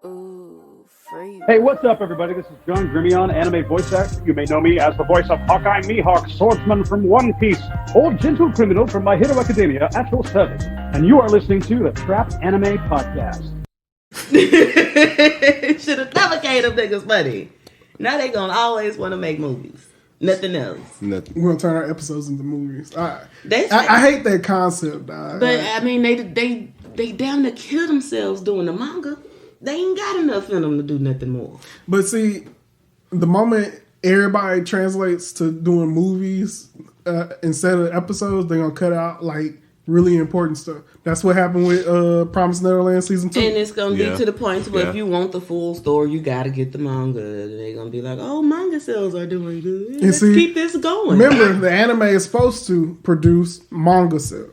Ooh, free. Hey, what's up, everybody? This is John Grimion, anime voice actor. You may know me as the voice of Hawkeye Mihawk, swordsman from One Piece, old gentle criminal from My Hero Academia, at your service. And you are listening to the Trapped Anime Podcast. Should have never gave them niggas money. Now they gonna always want to make movies. Nothing else. Nothing. We're gonna turn our episodes into movies. I hate that concept, dog. But I mean, they down to kill themselves doing the manga. They ain't got enough in them to do nothing more. But see, the moment everybody translates to doing movies instead of episodes, they're gonna cut out like really important stuff. That's what happened with Promised Neverland season 2. And it's gonna be to the point where if you want the full story, you gotta get the manga. They're gonna be like, "Oh, manga sales are doing good. Let's keep this going." Remember, the anime is supposed to produce manga sales.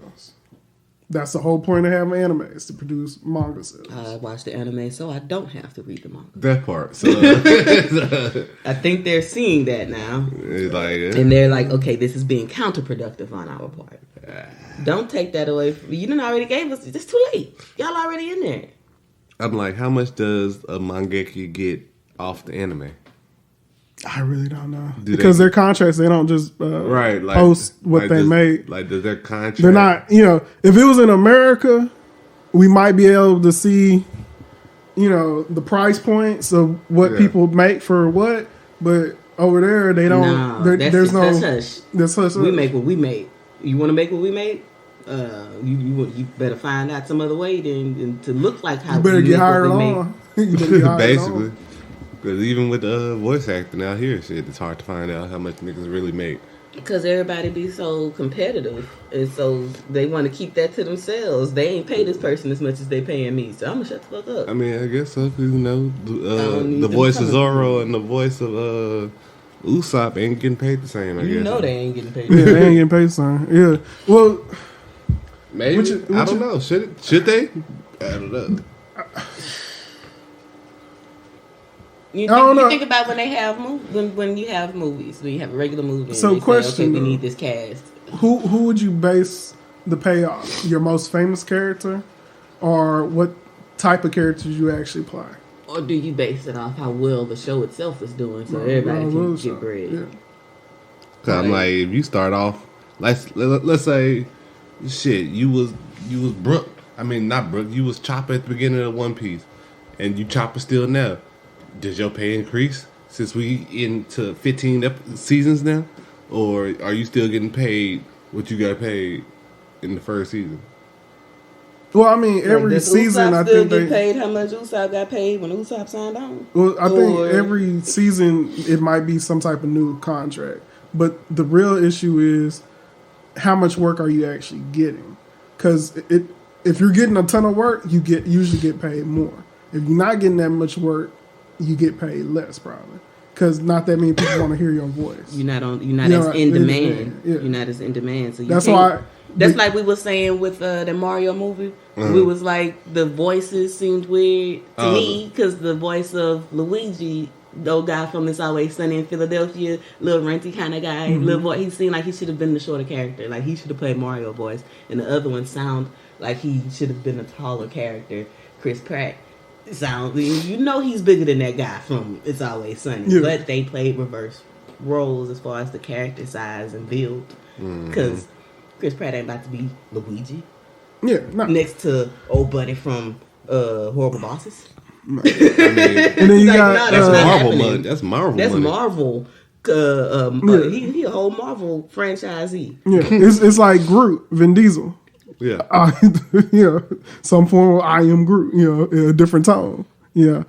That's the whole point of having anime, is to produce manga sales. I watch the anime, so I don't have to read the manga. That part. So I think they're seeing that now. And they're like, okay, this is being counterproductive on our part. Don't take that away from you. Done already gave us. It's too late. Y'all already in there. I'm like, how much does a mangaka get off the anime? I really don't know. Because their contracts, they don't just post what they made. Like, does their contract... They're not, if it was in America, we might be able to see, the price points of what people make for what. But over there, they don't. There's no... Hush. That's hush. We make what we made. You want to make what we made? You better find out some other way than to look like how you better get hired on. Basically. Because even with voice acting out here, shit, it's hard to find out how much niggas really make. Because everybody be so competitive. And so they want to keep that to themselves. They ain't pay this person as much as they paying me. So I'm going to shut the fuck up. I mean, I guess so. Because, the voice of Zoro and the voice of Usopp ain't getting paid the same, I guess. You know they ain't getting paid. Yeah, they ain't getting paid the same. Yeah. Well, maybe. I don't know. Should they? I don't know. You think about when they have when you have movies, when you have a regular movie. So, question: say, okay, we need this cast. Who would you base the payoff? Your most famous character, or what type of characters you actually play? Or do you base it off how well the show itself is doing, so everybody can get bread? Yeah. Cause I'm like, if you start off, let's say, shit, you was Brook. I mean, not Brook. You was Chopper at the beginning of One Piece, and you Chopper still now. Does your pay increase since we into 15 seasons now? Or are you still getting paid what you got paid in the first season? Well, I mean, every season, I think they paid how much Usopp got paid when Usopp signed on. Well, I think every season it might be some type of new contract. But the real issue is how much work are you actually getting? Because if you're getting a ton of work, you usually get paid more. If you're not getting that much work, you get paid less probably because not that many people want to hear your voice. You're not as in demand. Yeah. You're not as in demand. So that's why. That's like we were saying with the Mario movie. Mm-hmm. We was like the voices seemed weird to me because the voice of Luigi, the old guy from It's Always Sunny in Philadelphia, little renty kind of guy, little boy. He seemed like he should have been the shorter character. Like he should have played Mario voice, and the other one sound like he should have been a taller character, Chris Pratt. He's bigger than that guy from It's Always Sunny, but they played reverse roles as far as the character size and build. Because Chris Pratt ain't about to be Luigi. Yeah, next to old buddy from Horrible Bosses. I mean, and then you got that's Marvel. That's money. Marvel. He a whole Marvel franchisee. Yeah, it's like Groot, Vin Diesel. Yeah. Some form of I am Groot, in a different tone. Yeah.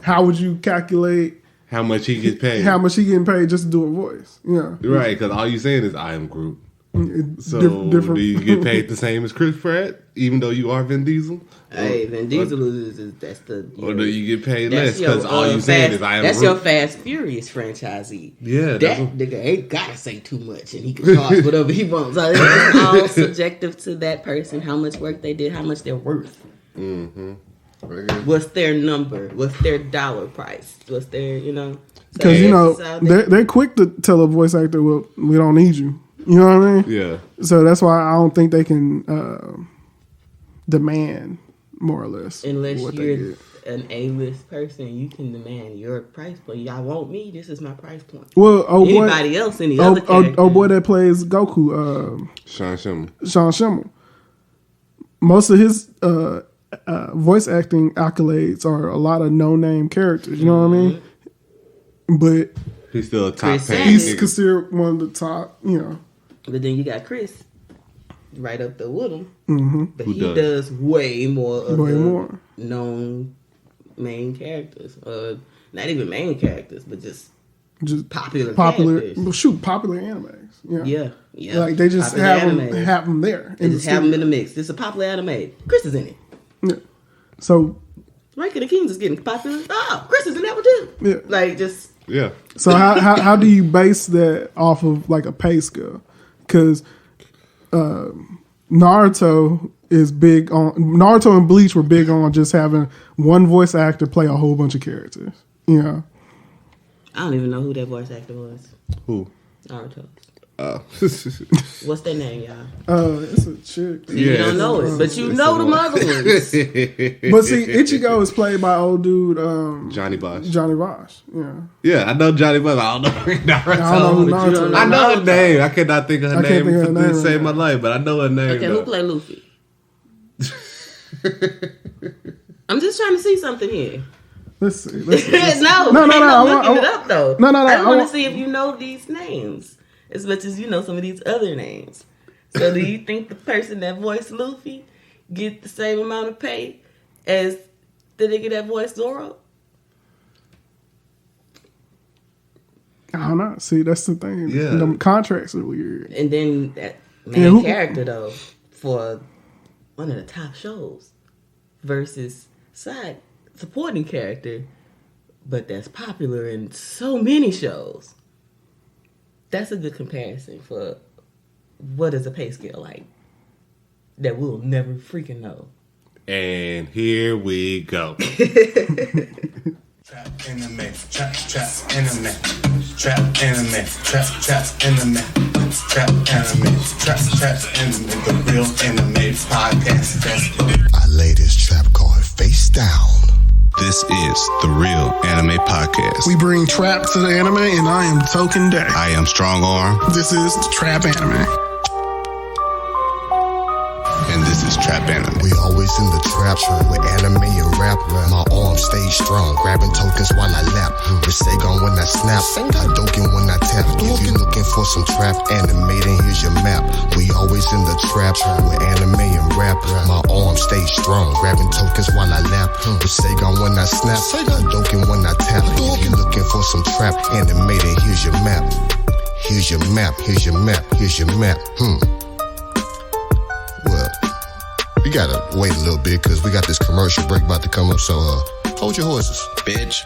How would you calculate how much he gets paid? How much he getting paid just to do a voice? Yeah. Right, because all you saying is I am Groot. So different. Do you get paid the same as Chris Pratt, even though you are Vin Diesel? Hey, Vin Diesel that's the... Or do you get paid less because all you saying is I am That's Groot? Your Fast Furious franchisee. Yeah. That nigga ain't gotta say too much and he can charge whatever he wants. So it's all subjective to that person, how much work they did, how much they're worth. Mm-hmm. What's their number? What's their dollar price? What's their, Because, they're quick to tell a voice actor, well, we don't need you. You know what I mean? Yeah. So that's why I don't think they can demand more or less unless you're an A-list person, you can demand your price point. Y'all want me? This is my price point. Well, anybody else, any other character? Oh boy, that plays Goku, Sean Schimmel. Sean Schimmel. Most of his voice acting accolades are a lot of no-name characters. You know what I mean? But he's still a top paid. He's considered one of the top. You know. But then you got Chris right up there with him. Mm-hmm. But he does way more of known main characters. Not even main characters, but just popular characters. Popular animes. Yeah. Like they just have them there. They just have them in the mix. It's a popular anime. Chris is in it. Yeah. So Ranking of Kings is getting popular. Oh, Chris is in that one too. Yeah. Like just. Yeah. So how do you base that off of like a pay scale? Because Naruto and Bleach were big on just having one voice actor play a whole bunch of characters. You know. I don't even know who that voice actor was. Who? Naruto. Oh. What's their name, y'all? It's a chick. You don't know it, but you know the other ones. But see, Ichigo is played by old dude Johnny Bosch. Yeah. Yeah, I know Johnny Bosch. I don't know Naruto. I don't know Naruto. I know her name. I cannot think of her name to save my life, but I know her name. Okay, who played Luffy? I'm just trying to see something here. Let's see. No, I'm looking it up though. No. I want to see if you know these names as much as you know some of these other names. So, do you think the person that voiced Luffy get the same amount of pay as the nigga that voiced Zoro? I don't know. See, that's the thing. Yeah, the contracts are weird. And then that main character though, for one of the top shows versus side supporting character, but that's popular in so many shows. That's a good comparison for what is a pay scale like that we'll never freaking know. And here we go. Trap anime, trap anime, trap anime, trap anime, trap anime, trap anime, the real anime podcast. I lay this trap card face down. This is the Real Anime Podcast. We bring trap to the anime, and I am Token Day. I am Strong Arm. This is the Trap Anime. And this is Trap Anime. We always in the trap with anime and rap. My arm stays strong, grabbing tokens while I lap. With Saigon when I snap, Hadoken when I tap. If you're looking for some trap anime, then here's your map. We always in the trap with anime and rap. My arm stays strong, grabbing tokens while I lap. With Saigon when I snap, Hadoken when I tap. If you're looking for some trap anime, then here's your map. Here's your map, here's your map, here's your map. Well, you gotta wait a little bit because we got this commercial break about to come up, so hold your horses, bitch.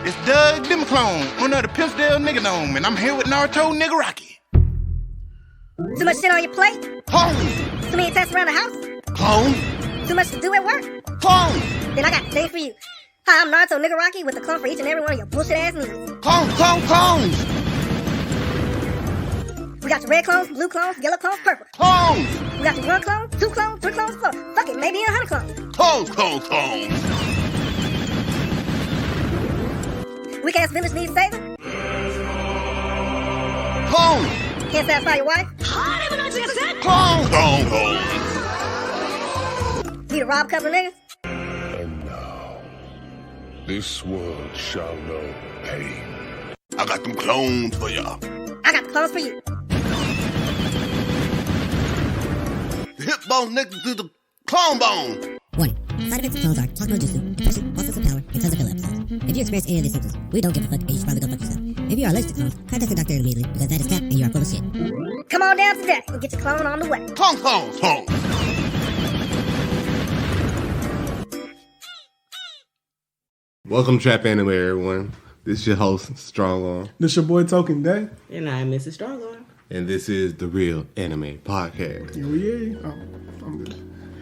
It's Doug Demaclone, owner of the Pimpsdale Nigga Gnome, and I'm here with Naruto Niggaraki. Too much shit on your plate? Clone! Too many tasks around the house? Clone! Too much to do at work? Clone! Then I got a thing for you. Hi, I'm Naruto Niggaraki with a clone for each and every one of your bullshit ass needs. Clone, clone, clones! We got your red clones, blue clones, yellow clones, purple. Clones! We got your 1 clone, 2 clones, 3 clones, 4. Fuck it, maybe 100 clones. Clone, clone, clones! Weak ass village needs saving? Clone! Can't satisfy your wife? Clone, clone, clone! Need to rob a couple of niggas? And now, this world shall know pain. I got them clones for ya. I got the clones for you. The hip bone next to the clone bone. Warning. Side effects of clones are talk no jutsu, depression, loss of power, and tons of filler episodes. If you experience any of these symptoms, we don't give a fuck and you should probably go fuck yourself. If you are allergic to clones, contact your doctor immediately because that is cap and you are full of shit. Come on down today and get your clone on the way. Clone, clone, clone! Welcome, Trap Anime, everyone. This is your host, Strong Arm. This your boy Token Day. And I'm Mrs. Strongarm. And this is the Real Anime Podcast. Yeah. Oh, I'm good.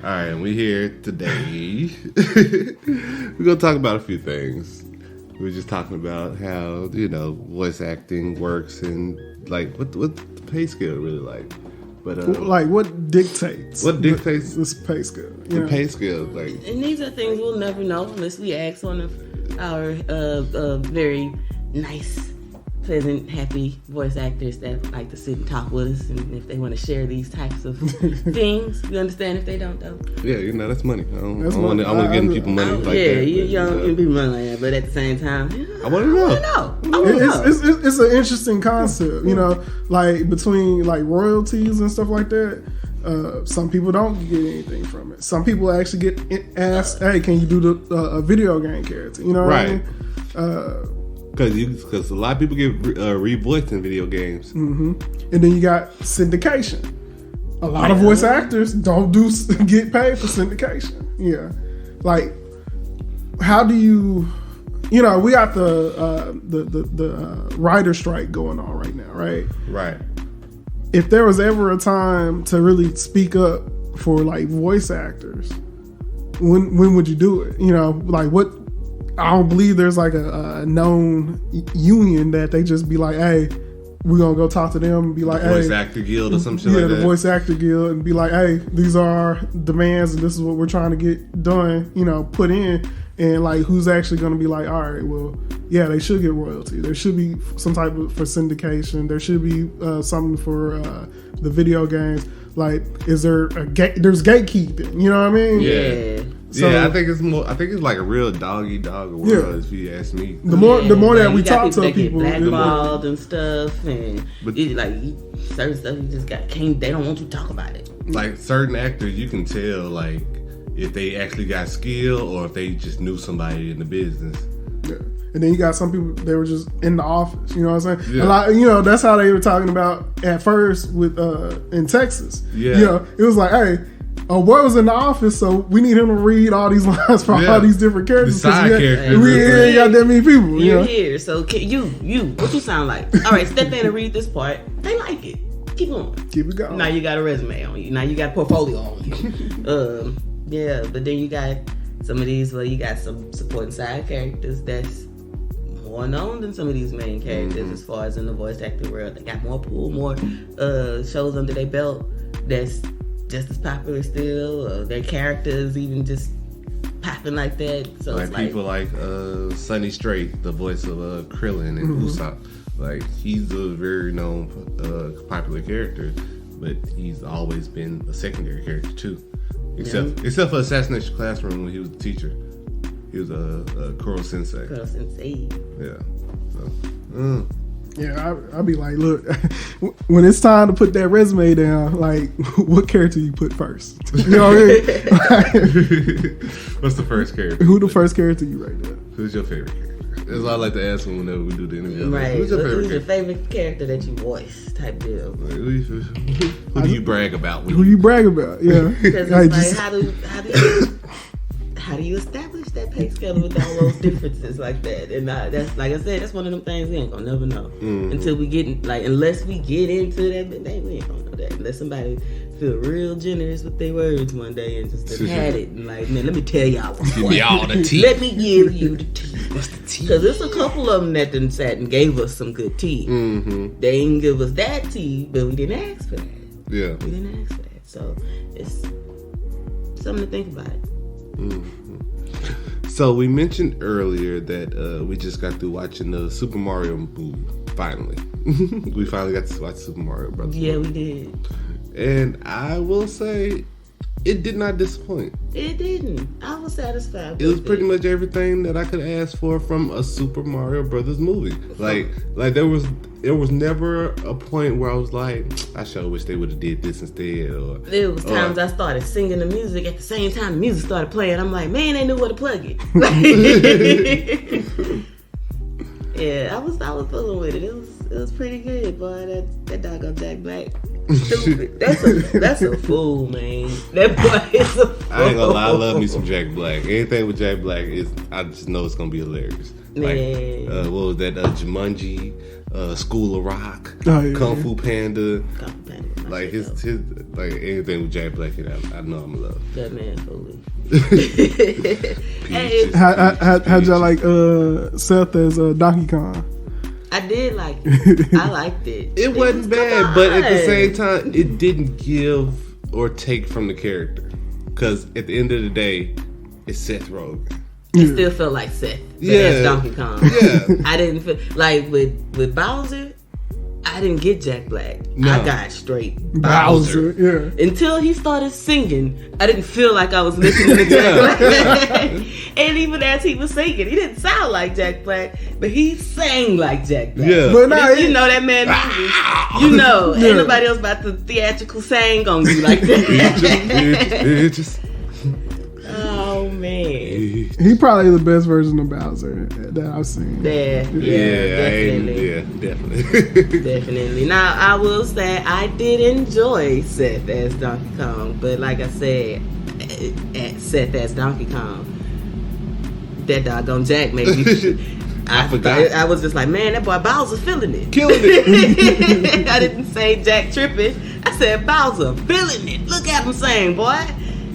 All right, and we here today. We're going to talk about a few things. we were just talking about how, you know, voice acting works and like what the pay scale really like. But like what dictates this pay scale? The pay scale, like, and these are things we'll never know unless we ask one of our very nice, pleasant, happy voice actors that like to sit and talk with us, and if they want to share these types of things. You understand? If they don't, though. Yeah, you know, that's money. I want to give people money like that. Yeah, you don't give people money like that, but at the same time, I want to know. It's an interesting concept, you know, like between like royalties and stuff like that. Some people don't get anything from it. Some people actually get asked, "Hey, can you do a video game character?" You know what I mean? Because a lot of people get revoiced in video games. Mm-hmm. And then you got syndication. A lot of voice actors don't get paid for syndication. Yeah, like how do you? You know, we got the writer strike going on right now, right? Right. If there was ever a time to really speak up for like voice actors, when would you do it? You know, like what? I don't believe there's like a known union that they just be like, hey, we're gonna go talk to them and be like, hey, voice actor guild or some shit like that. Yeah, the voice actor guild, and be like, hey, these are our demands and this is what we're trying to get done, you know, put in. And like, who's actually gonna be like, all right, well, yeah, they should get royalty. There should be some type of for syndication. There should be something for the video games. Like, is there there's gatekeeping? You know what I mean? Yeah. So, yeah, I think it's more. I think it's like a real doggy dog world, if you ask me. The more that we talk to people, blackballed and stuff, and like certain stuff you just can't. They don't want you to talk about it. Like certain actors, you can tell like if they actually got skill or if they just knew somebody in the business. Yeah. And then you got some people, they were just in the office, you know what I'm saying? Yeah. A lot, you know, that's how they were talking about at first with in Texas. Yeah. You know, it was like, hey, a boy was in the office, so we need him to read all these lines for all these different characters. The side characters. We ain't got that many people. You're here, so what you sound like? All right, step in and read this part. They like it. Keep going. Keep it going. Now you got a resume on you. Now you got a portfolio on you. Yeah, but then you got some of these where you got some supporting side characters that's more known than some of these main characters as far as in the voice acting world. They got more pool, more shows under their belt that's just as popular still. Their characters even just popping like that. So like it's people like Sonny Strait, the voice of Krillin and Usopp. Like he's a very known popular character, but he's always been a secondary character too. Except for Assassination Classroom when he was a teacher. He was a Kuro Sensei. Kuro Sensei. Yeah. So, yeah, I'll be like, look, when it's time to put that resume down, like, what character you put first? You know what I mean? What's the first character? Who the first character you write down? Who's your favorite character? That's what I like to ask them whenever we do the interview. Right. Who's your favorite character that you voice type deal? Like, who do you brag about? Who you brag about? Yeah. Because it's like, how do you establish that pay scale with all those differences like that? And that's like I said, that's one of them things we ain't gonna never know until we get unless we get into that. But we ain't gonna know that unless somebody feel real generous with their words one day and just had it and like, man, let me tell y'all. Give me all the tea. Let me give you the tea. What's the tea? Because there's a couple of them that done sat and gave us some good tea. They didn't give us that tea, but we didn't ask for that. Yeah, we didn't ask for that. So it's something to think about. So we mentioned earlier that we just got through watching the Super Mario movie. Finally, we finally got to watch Super Mario Brothers. Yeah, we did. And I will say, it did not disappoint. It didn't. I was satisfied. It was pretty much everything that I could ask for from a Super Mario Brothers movie. Like there was never a point where I was like, I sure wish they would have did this instead. Or there was times I started singing the music at the same time the music started playing. I'm like, man, they knew where to plug it. Yeah, I was fooling with it. It was pretty good, boy. That doggone Jack Black. Stupid. That's a fool, man. That boy is a fool. I ain't gonna lie, I love me some Jack Black. Anything with Jack Black I just know it's gonna be hilarious. Man. Like, what was that? Jumanji. School of Rock, Kung Fu Panda. Like his like anything with Jack Black in it, I know I'm in love. That man foolish. Hey, how'd y'all like Seth as Donkey Kong? I did like it. I liked it. It wasn't bad, but at the same time, it didn't give or take from the character. Because at the end of the day, it's Seth Rogen. It still felt like Seth. As Donkey Kong. Yeah. I didn't feel like with Bowser. I didn't get Jack Black. No. I got straight Bowser. Yeah. Until he started singing, I didn't feel like I was listening to Jack Black. And even as he was singing, he didn't sound like Jack Black, but he sang like Jack Black. Yeah. But you know that man movie. You know, ain't nobody else about to theatrical sang on you like that. Oh man, he probably the best version of Bowser that I've seen. Definitely. Now I will say I did enjoy Seth as Donkey Kong, but like I said, Seth as Donkey Kong, that doggone Jack made me. I forgot. I was just like, man, that boy Bowser feeling it, killing it. I didn't say Jack tripping. I said Bowser feeling it. Look at him sing, boy.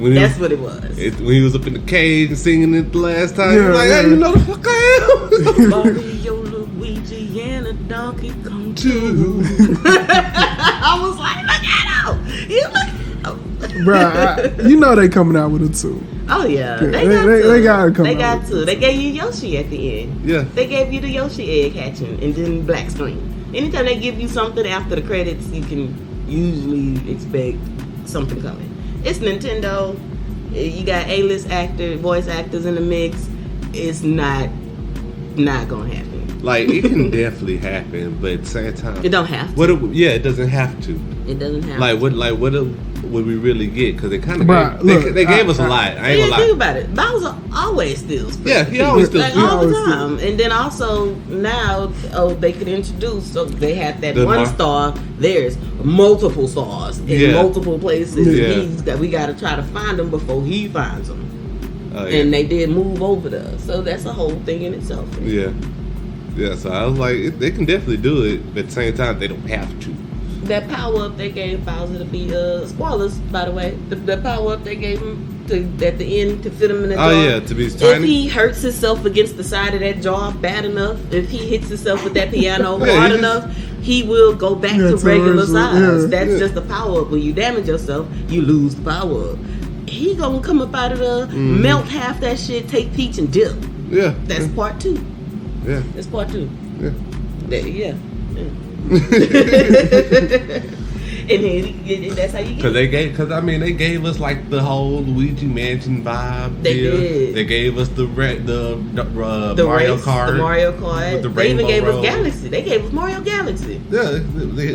That's what it was. When he was up in the cage and singing it the last time, he was like, hey, you know the fuck I am. Mario, Luigi, and a Donkey Kong too. I was like, look at him. You look at him. Bruh, you know they coming out with a 2. Oh yeah. They gotta come out. They got to. They gave you Yoshi at the end. Yeah. They gave you the Yoshi egg hatching and then black screen. Anytime they give you something after the credits, you can usually expect something coming. It's Nintendo. You got A-list voice actors in the mix. It's not gonna happen. Like, it can definitely happen, but at the same time, it don't have to. It doesn't have to. It doesn't have to. What would we really get? Because they kind of they gave us a lot. I ain't gonna lie. Think about it. Bowser always steals. Yeah, he always steals. Like, all the time. And then also now, they could introduce. So they have that one star. There's multiple stars in multiple places. Yeah. We got to try to find them before he finds them. And they did move over there. So that's a whole thing in itself. Yeah. Yeah, so I was like, they can definitely do it, but at the same time, they don't have to. That power up they gave Bowser to be spoilers, by the way. The power up they gave him at the end to fit him in the jar. Oh yeah, to be tiny. If he hurts himself against the side of that jar bad enough, if he hits himself with that piano hard enough, he will go back to regular size. That's just the power up. When you damage yourself, you lose the power up. He gonna come up out of the melt half that shit, take Peach and dip. Yeah, that's part 2. Yeah, that's part 2. Yeah. And that's how you get they gave us like the whole Luigi Mansion vibe. They did. They gave us the Mario race, Kart. The Mario Kart. They even gave us Galaxy. They gave us Mario Galaxy. Yeah,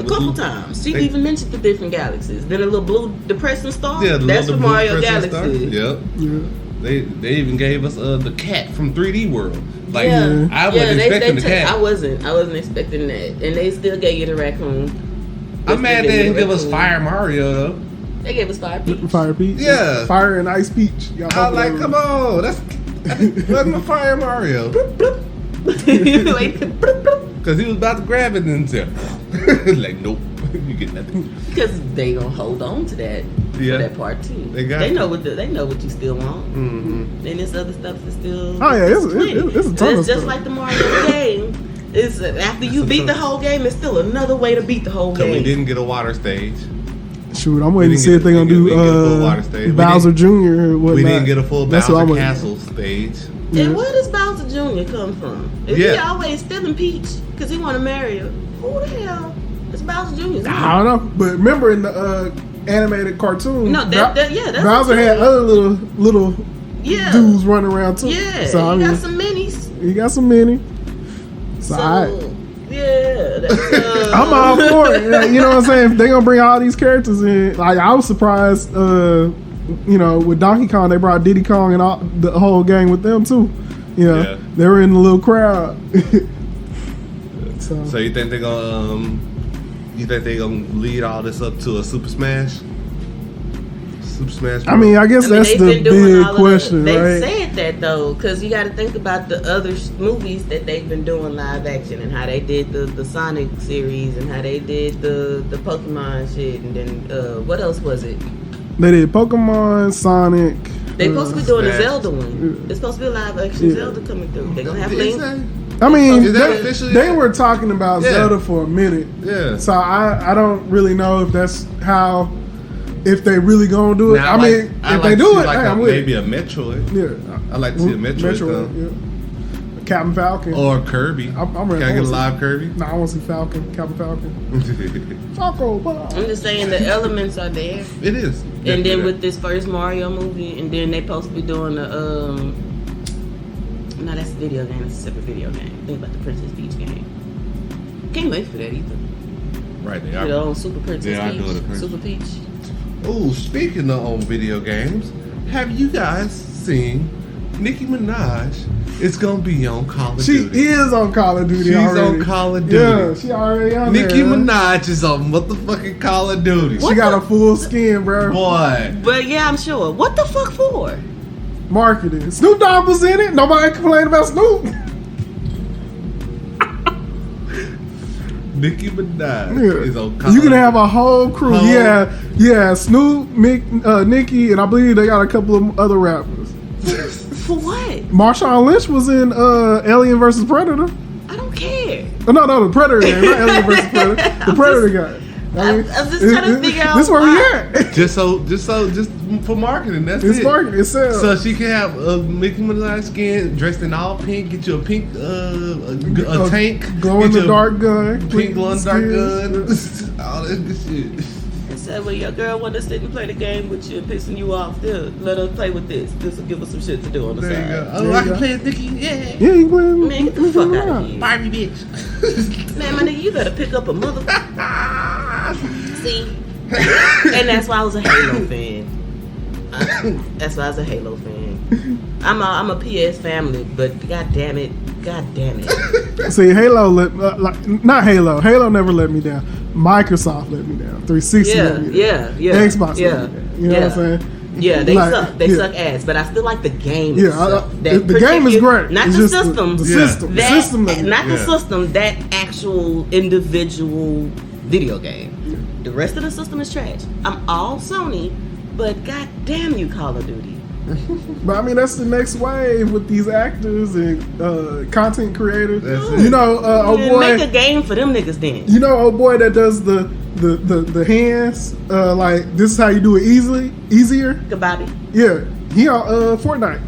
a couple times. She even mentioned the different galaxies. Then a little blue depressing star. Yeah, that's for Mario Galaxy. Yep. Yeah. They even gave us the cat from 3D World. Like I wasn't expecting the cat. I wasn't expecting that, and they still gave you the raccoon. I'm mad they didn't give us Fire Mario though. They gave us Fire Peach. Fire Peach. Yeah. Fire and Ice Peach. I was like, come on, that's my Fire Mario. Because he was about to grab it and say, like, nope, you get nothing. Because they gonna hold on to that. For that part too. They know what you still want. Mm-hmm. And this other stuff is still. Oh yeah, it's a ton of just stuff. like the Mario game. It's after you beat the whole game, it's still another way to beat the whole game. We didn't get a water stage. Shoot, I'm waiting to see if they're gonna do Bowser Jr. We didn't get a full Bowser Castle stage. And where does Bowser Jr. come from? If he always stealing Peach because he want to marry her, who the hell is Bowser Jr.? I don't know, but remember in the animated cartoon, that's Bowser had other little dudes running around too. Yeah, so, he got some minis. He got some mini. So I'm all for it. You know what I'm saying? If they gonna bring all these characters in, like I was surprised. With Donkey Kong, they brought Diddy Kong and all the whole gang with them too. Yeah, they were in the little crowd. So you think they're gonna? You think they're gonna lead all this up to a Super Smash? Super Smash Bros. I mean, I guess that's the big question, they right? said that though, because you got to think about the other movies that they've been doing live action and how they did the Sonic series and how they did the Pokemon shit, and then what else was it? They did Pokemon, Sonic. They supposed to be doing Smash. a Zelda one. There's supposed to be a live action Zelda coming through. They're gonna have Link. I mean, Is that officially? they were talking about Yeah. Zelda for a minute. Yeah. So I don't really know if that's how, if they really gonna do it. Now, I mean, if they do it, hey, I'm with it. maybe a Metroid. Yeah. I like to see a Metroid come. yeah. Captain Falcon. Or Kirby. I'm ready. Can I get a live Kirby? Nah, I want to see Falcon. Captain Falcon. Falco. I'm just saying the elements are there. It is. And then with this first Mario movie, and then they supposed to be doing the no, that's a video game. It's a separate video game. Think about the Princess Peach game. Can't wait for that either. Right, they You are. know, Super Princess They are doing Peach. the Princess- Super Peach. Oh, speaking of video games, have you guys seen Nicki Minaj? It's gonna be on Call of She Duty. is on Call of Duty She's already. on Call of Duty. Yeah, she already on Nicki there. Minaj is on motherfucking Call of Duty. She got a full skin, bro. Boy. But yeah, I'm sure. What the fuck for? Marketing. Snoop Dogg was in it. Nobody complained about Snoop. Nicki Minaj is on Call You of can Duty. have a whole crew. Yeah. Snoop, Nicki, and I believe they got a couple of other rappers. For what? Marshawn Lynch was in Alien vs Predator. I don't care. Oh, no, the Predator guy, not Alien vs Predator. The Predator guy. I'm just trying to figure out This where we why. at. Just for marketing. That's It's it. marketing itself. So she can have Nicki Minaj skin dressed in all pink. Get you a pink a tank. Glow in Get the you a dark gun. Pink glow in the dark Skin. gun. All that good shit. And said, well, your girl want to sit and play the game with you and pissing you off. Still, let her play with this. This will give us some shit to do on the There you side. go. Oh, I can play as Nicki. Yeah. Yeah, you playing. Man, get the fuck out of here. Barbie bitch. Man, my nigga, you better pick up a mother. See? And that's why I was a Halo fan. That's why I was a Halo fan. I'm a PS family, but god damn it. See, Halo not Halo. Halo never let me down. Microsoft let me down. 360 let me down. Yeah. Xbox let me down. You know what I'm saying? Yeah, they Like, suck. They yeah. suck ass, but I still like the game. Yeah, itself. the game is great. Not It's the just system. The Yeah. system. The That, system. not the system. That actual individual video game. The rest of the system is trash. I'm all Sony, but god damn you, Call of Duty. But I mean, that's the next wave with these actors and content creators. That's it. You know, oh Man, boy. make a game for them niggas then. You know, old boy that does the hands. Like this is how you do it easier. Bobby. Yeah, he on Fortnite.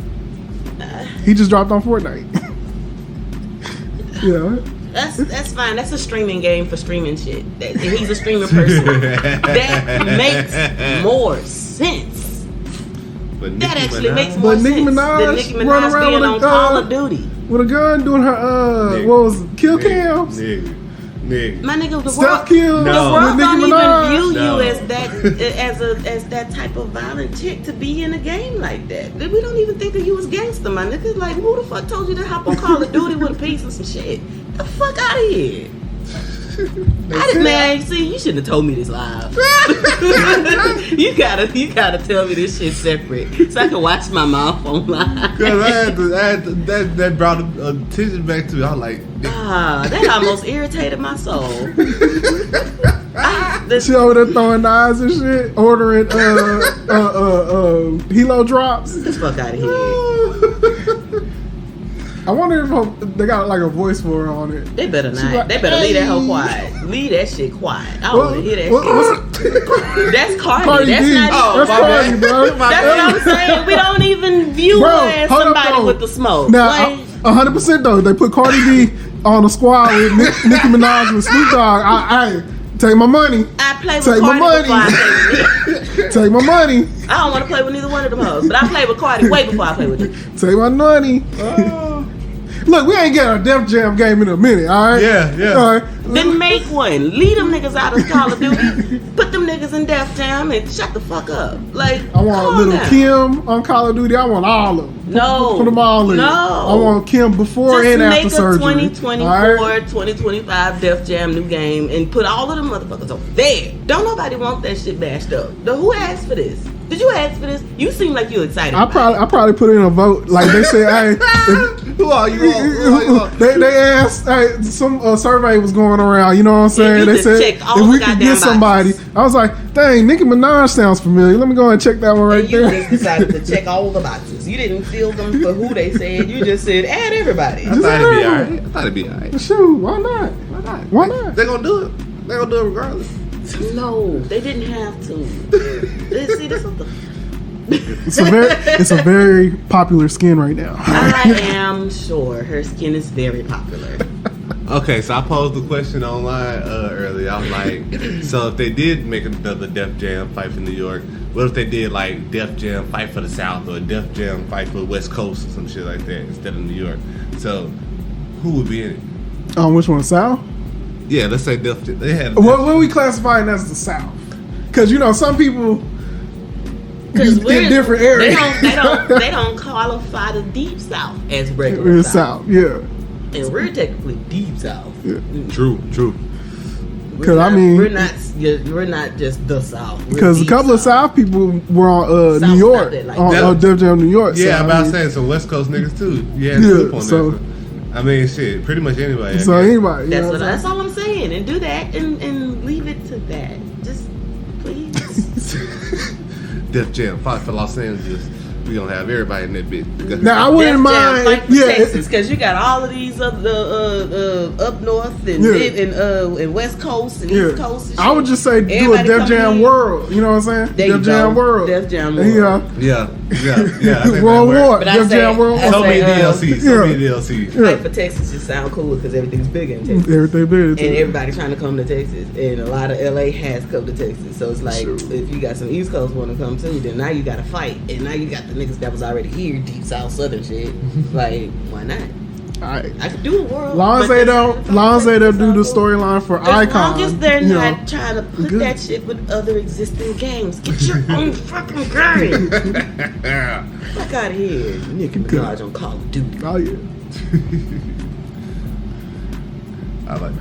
He just dropped on Fortnite. Yeah. That's fine. That's a streaming game for streaming shit. And he's a streaming person. That makes more sense. But That Nicki actually Minaj- makes more But Nicki sense Minaj than Nicki running Minaj around being with on a Call of Duty. with a gun doing her Nigga. what was it? Kill cams. Nigga. My nigga, the Steph world, Kill the No. world with don't Nicki Minaj. even view No. you as that type of violent chick to be in a game like that. We don't even think of you as gangster, my nigga. Like, who the fuck told you to hop on Call of Duty with a piece and some shit? The fuck out of here. Man, see, you shouldn't have told me this live. you gotta tell me this shit separate so I can watch my mouth on live. Cause I had that brought attention back to me. I was like, That almost irritated my soul. She over there throwing knives and shit, ordering Hilo drops. Get the fuck out of here. I wonder if they got like a voice for her on it. They better not. like, They better leave that hoe "Hey." quiet. Leave that shit quiet. I don't want to hear that What's shit. That's Cardi. Cardi That's B? not. That's Cardi, bro. That's what I'm saying. We don't even view Bro, her as hold up, somebody though. with the smoke. Now, Like, 100% though, they put Cardi B on a squad with Nicki Minaj and Snoop Dogg. I take my money. I play with Take my Cardi before money. I play with Nicki. Take my money. I don't want to play with neither one of them hoes, but I play with Cardi way before I play with Nicki. Take my money. Look, we ain't got a Def Jam game in a minute, all right? Yeah. All right. Then make one. Leave them niggas out of Call of Duty. Put them niggas in Def Jam and shut the fuck up. Like, I want calm Little down. Kim on Call of Duty. I want all of them. No. Put them all in. No. I want Kim before Just and after make a surgery. 2024, all right? 2025 Def Jam new game and put all of them motherfuckers over there. Don't nobody want that shit bashed up. Who asked for this? Did you ask for this? You seem like you excited. I probably put in a vote. Like they said, hey, Who are you on? they asked, hey, some survey was going around. You know what I'm saying? you They just said checked all if the we could goddamn get somebody, I was like, dang, Nicki Minaj sounds familiar. Let me go ahead and check that one right And you there. just decided to check all the boxes. You didn't fill them for who they said. You just said add everybody. I thought it'd be alright. Shoot, why not? Why not? They're gonna do it. They're gonna do it regardless. No, they didn't have to. See, this is the. It's a very popular skin right now. I am sure her skin is very popular. Okay, so I posed the question online earlier. I was like, so if they did make another Def Jam fight for New York, what if they did like Def Jam fight for the South or Def Jam fight for the West Coast or some shit like that instead of New York? So who would be in it? Which one, South? Yeah, let's say Def Jam. They had What are we classifying as the South? Because you know some people in different areas. They don't qualify the Deep South as regular South. Yeah. And we're technically Deep South. Yeah. True. Because I mean, we're not just the South. Because a couple of South people were on New York, on Def Jam New York. Yeah, so, I'm about saying some West Coast niggas too. Yeah, so I mean, shit, pretty much anybody. So anybody. That's all I'm saying, and do that and leave it to that. Just please. Def Jam fight for Los Angeles. We gonna have everybody in that bitch. Now I wouldn't mind. Texas, because you got all of these other up north and West Coast and East Coast. And I would just say do a Def Jam World. You know what I'm saying? Def Jam World. Def Jam World. Yeah. World War. Def Jam World. So many DLCs. Fight for Texas just sound cool because everything's bigger in Texas. Everything bigger. And everybody trying to come to Texas, and a lot of LA has come to Texas. So it's like if you got some East Coast want to come too, then now you got to fight, and now you got the niggas that was already here, deep south southern shit. Like, why not? Right. I could do a world. Long as they don't do the storyline for Icon. As long as they're not trying to put that shit with other existing games. Get your own fucking game. Fuck out of here. Nicki Minaj on Call of Duty. Oh yeah. I like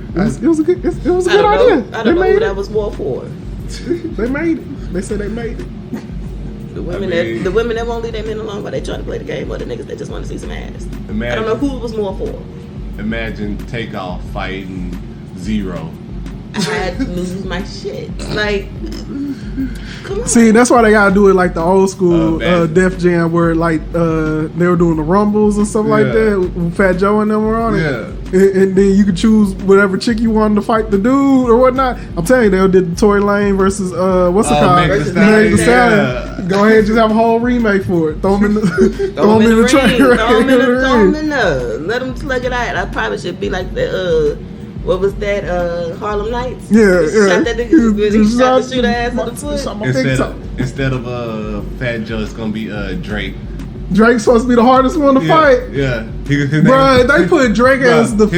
it was a good idea. I don't know who that was more for. They made it. They said they made it. The women that won't leave their men alone while they trying to play the game, or the niggas that just want to see some ass. I don't know who it was more for. Imagine Takeoff fighting Zero. I'd lose my shit. Like, come on. See, that's why they gotta do it like the old school Def Jam, where like they were doing the rumbles and stuff like that. When Fat Joe and them were on it. Yeah. And then you could choose whatever chick you wanted to fight the dude or whatnot. I'm telling you, they did Tory Lane versus what's it called? Meg Thee Stallion. Go ahead and just have a whole remake for it. Throw them in the train. Throw them in the let them slug it out. I probably should be like the what was that? Harlem Nights. Yeah. Shot that nigga. He shot the shooter ass in the foot. Instead of Fat Joe, it's gonna be Drake. Drake's supposed to be the hardest one to fight. Yeah. Bro, they put Drake as the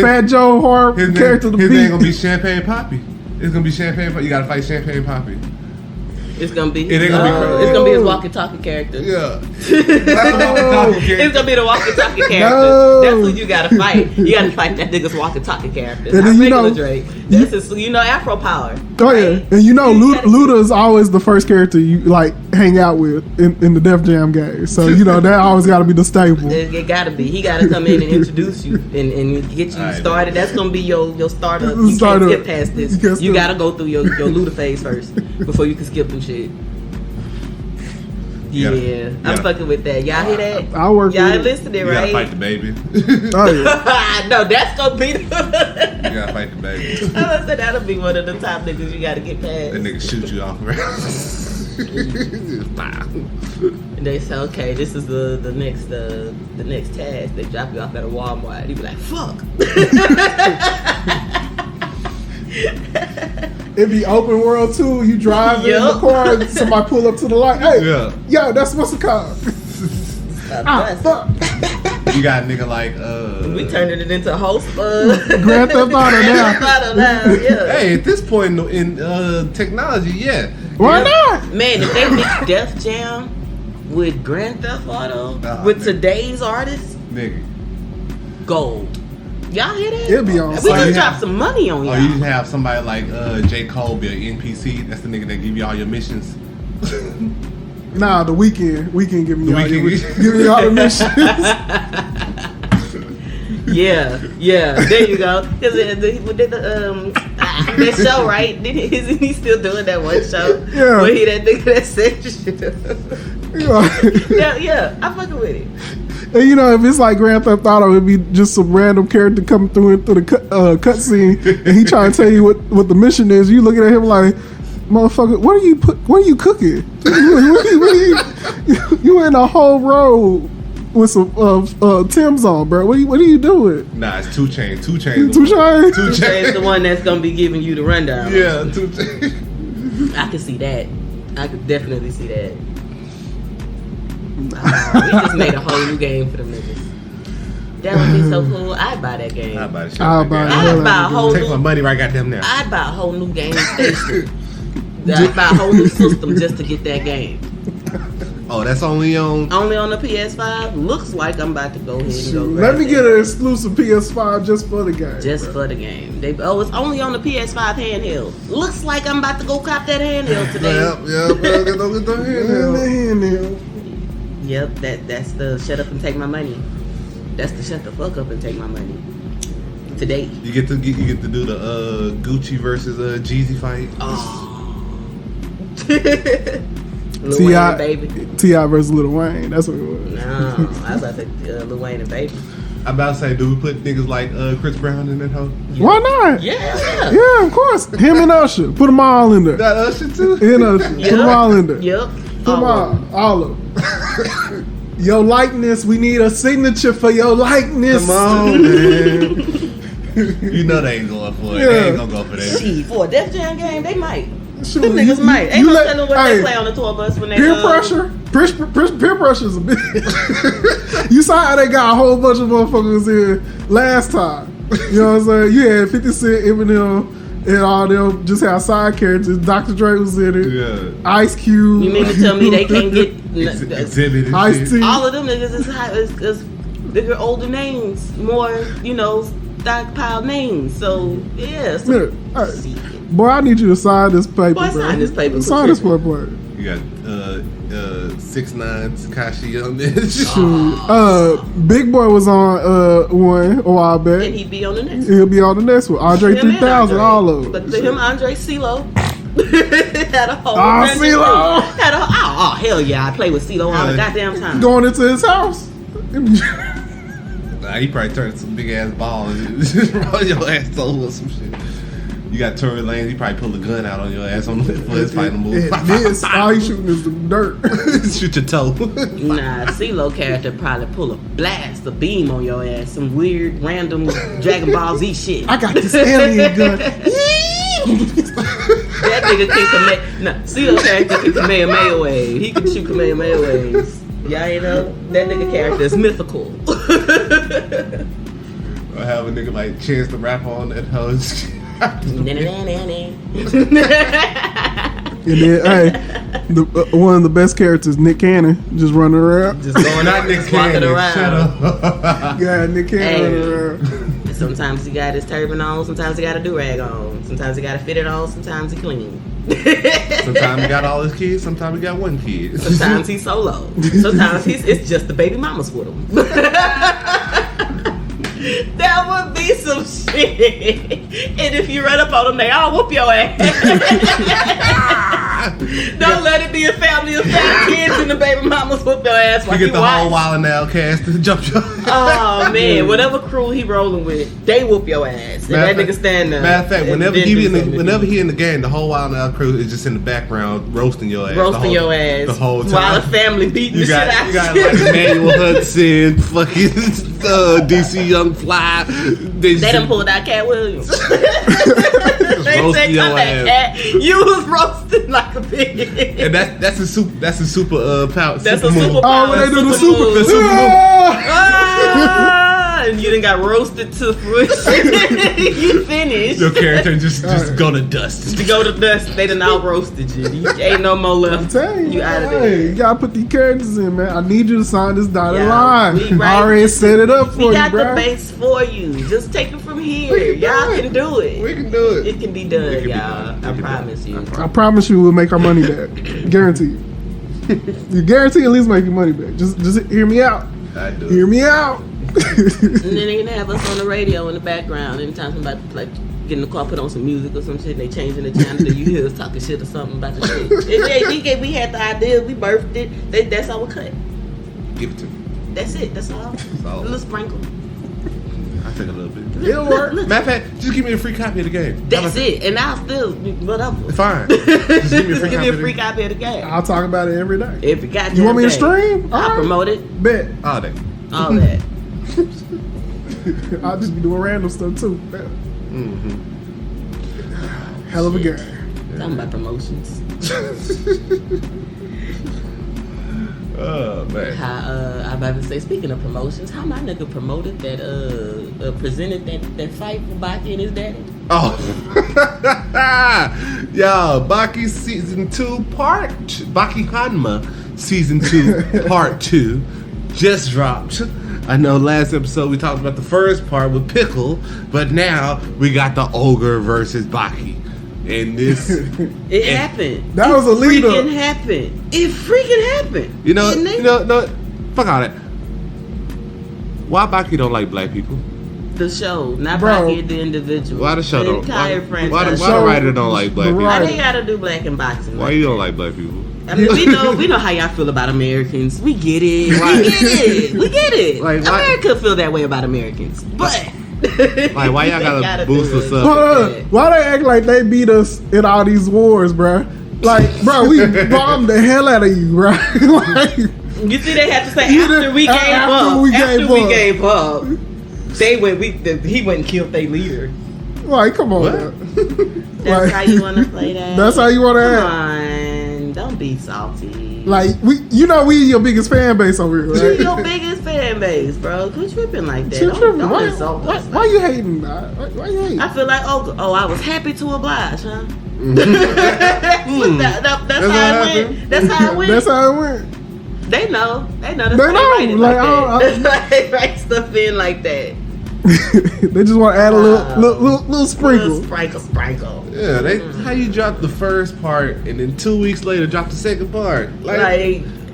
Fat Joe hard character to beat. His name gonna be Champagne Poppy. It's gonna be Champagne Poppy. You gotta fight Champagne Poppy. It's gonna be it's gonna be his walkie-talkie character. Yeah. It's gonna be the walkie-talkie character. No. That's who you gotta fight. You gotta fight that nigga's walkie-talkie character. And Not regular Drake. That's his, Afro Power. Oh yeah, and Luda is always the first character you like hang out with in the Def Jam game. So that always got to be the staple. It gotta be. He gotta come in and introduce you and get you started. That's gonna be your startup. You can't skip past this. You gotta go through your Luda phase first before you can skip through shit. Yeah, I'm fucking with that. Y'all hear that? I work. Y'all listening, right? You gotta fight the baby. Oh yeah. No, that's gonna be. You gotta fight the baby. I said that'll be one of the top niggas you gotta get past. That nigga shoot you off. And they say, okay, this is the next task. They drop you off at a Walmart. You be like, fuck. It be open world too. You drive in the car, and somebody pull up to the light. Hey, yo, that's what's the car. Fuck. You got a nigga like we turning it into a host Grand Theft Auto now. Yeah. Hey, at this point in technology, yeah. Why not? Man, if they mix Def Jam with Grand Theft Auto with today's artists, nigga, gold. Y'all hear that? It'll be on. We just drop some money on y'all. Or you just have somebody like J. Cole be an NPC. That's the nigga that give you all your missions. Nah, the Weeknd give me all the missions. Yeah, there you go. Because that show, right? Isn't he still doing that one show? Yeah. Where he that nigga that said shit. Yeah, I'm fucking with it. And you know, if it's like Grand Theft Auto, it'd be just some random character coming through into the cutscene, and he trying to tell you what the mission is. You looking at him like, motherfucker, what are you cooking? You in a whole road with some Tim's on, bro. What are you doing? Nah, it's 2 Chainz. 2 Chainz the one that's gonna be giving you the rundown. Yeah, 2 Chainz. I can see that. I could definitely see that. We just made a whole new game for them niggas. That would be so cool. I'd buy that game. I'd buy the shit. I'd buy a whole Take my money right goddamn now. I'd buy a whole new game station. I'd buy a whole new system just to get that game. Oh, that's only on the PS5. Looks like I'm about to go ahead and go. Let me get an exclusive PS5 just for the game. For the game. It's only on the PS5 handheld. Looks like I'm about to go cop that handheld today. Yep, get the handheld. Yep, that's the shut up and take my money. That's the shut the fuck up and take my money. Today. You get to do the Gucci versus Jeezy fight. Oh. Lil Wayne and Baby. T.I. versus Lil Wayne. That's what it was. No, I was about to say Lil Wayne and Baby. I'm about to say, do we put niggas like Chris Brown in that hoe? Yeah. Why not? Yeah, of course. Him and Usher. Put them all in there. That Usher too? And Usher. Put them all in there. Yep. Put them all of them. Your likeness. We need a signature for your likeness. Come on, man. You know they ain't going for it. Yeah. They ain't gonna go for that. Gee, for a Def Jam game, they might. Them niggas might. Ain't no telling what they play on the tour bus when they peer pressure. Peer pressure is a bitch. You saw how they got a whole bunch of motherfuckers in last time. You know what I'm saying? You had 50 Cent, Eminem, and all them just have side characters. Dr. Dre was in it. Yeah. Ice Cube. You mean to tell me they can't get Exhibit? Ice-T. All of them niggas is bigger, older names, more stockpiled names. So yeah. Boy, I need you to sign this paper. Boy, sign this paper. Sign this paper. You got 6ix9ine Tekashi on this. Big Boy was on one a while back. And he'd be on the next. He'll be on the next one. Andre 3000, all of them. But to him, Andre CeeLo had a whole. CeeLo had a hell yeah! I play with CeeLo all the goddamn time. Going into his house. He probably turned some big ass ball and just roll your ass over some shit. You got Tory Lanez, he probably pull a gun out on your ass for his final move. All he shooting is the dirt. Shoot your toe. Nah, CeeLo character probably pull a beam on your ass. Some weird, random Dragon Ball Z shit. I got this alien gun. That nigga can CeeLo character can Kamehameha wave. He can shoot Kamehameha waves. Y'all you know? That nigga character is mythical. I have a nigga like Chance the Rapper on that house. And then, one of the best characters, Nick Cannon, just running around. Just going out, Nick Cannon. Shut up. Yeah, Nick Cannon running around. Sometimes he got his turban on, sometimes he got a do-rag on, sometimes he got to fit it on, sometimes he clean. Sometimes he got all his kids, sometimes he got one kid. Sometimes he's solo. Sometimes it's just the baby mamas with him. That would be some shit. And if you run up on them, they all whoop your ass. Don't let it be a family of 5 kids and the baby mamas whoop your ass while you get the watch. whole Wild 'N Out cast to jump your ass. Oh man, whatever crew he rolling with, they whoop your ass. And that nigga stand there. Matter of fact, whenever he in the game, the whole Wild 'N Out crew is just in the background roasting your ass. The whole time. While the family beating the shit out. You got like Emmanuel Hudson, fucking DC Young Fly. They done pulled out Cat Williams. They said, come back, Cat. You was roasting like a pig. And That's a super. That's a super power. That's super a move. super Oh, power. when they do the super super. move. The super move. And you done got roasted to fruition. You finished. Your character just go to dust. To go to dust, they done out roasted you. You ain't no more left. I'm telling you, out of hey, there. you gotta put these characters in, man. I need you to sign this dotted Yeah, line. we I already set it up for We you, got bro. the base for you. Just take it from here. Y'all can do it. We can do it. It can be done, It can be y'all. done. It I can be promise you. I promise you, we'll make our money back. Guarantee. You guarantee at least make your money back. Just hear me out. I do. Hear me out. And then they can have us on the radio in the background. Anytime somebody like get in the car, put on some music or some shit, they changing the channel, then you hear us talking shit or something about the shit. We had the idea, we birthed it. That's our cut. Give it to me. That's it. That's all. all. A little sprinkle. I take a little bit. It'll work. Matter of fact, just give me a free copy of the game. That's it. And I'll still whatever. Fine. Just give me a free Give copy. me a free copy of the game. I'll talk about it every day. If you got You want me to stream? I'll All right. promote it. Bet. All day. All that. I'll just be doing random stuff too. Hell of a game. Talking about promotions. Oh man. How I'm about to say, speaking of promotions, how my nigga promoted that presented that fight for Baki and his daddy. Oh. Yo, Baki season 2 Baki Hanma season 2 part 2 just dropped. I know last episode we talked about the first part with Pickle, but now we got the Ogre versus Baki. And this It happened. That was a lead It up. freaking happened. It freaking happened. You know, Didn't it? no, fuck all that. Why Baki don't like black people? The show, not Bro. Baki the individual. Why the show the don't? entire Why franchise. the writer don't like black people? Why Right. they gotta do black and boxing? Why you don't like black people? I mean, we know how y'all feel about Americans. We get it. Right. We get it. We get it. Like, why- America feel that way about Americans, but Like, why y'all they gotta do boost us it. up? Hold on. Why they act like they beat us in all these wars, bruh? Like, bro, we bombed the hell out of you, bro. Like, You see, they have to say You after did- we gave after up. we After gave we up. gave up, they went. He went and killed their leader. like, come on. What? now. That's Like, how you want to play that. That's how you want to Come act. on, don't be salty. Like, we your biggest fan base over here, You right? your biggest fan base, bro. Quit tripping like that. Shit, Don't why, insult us. why you hating? Why you hating? I feel like, I was happy to oblige, huh? That's That's how what it went. That's how it went. That's how it went. They know. That's They why know. write it Like, like that. They write stuff in like that. They just want to add a little sprinkle. Little sprinkle. Yeah, how you drop the first part and then 2 weeks later drop the second part?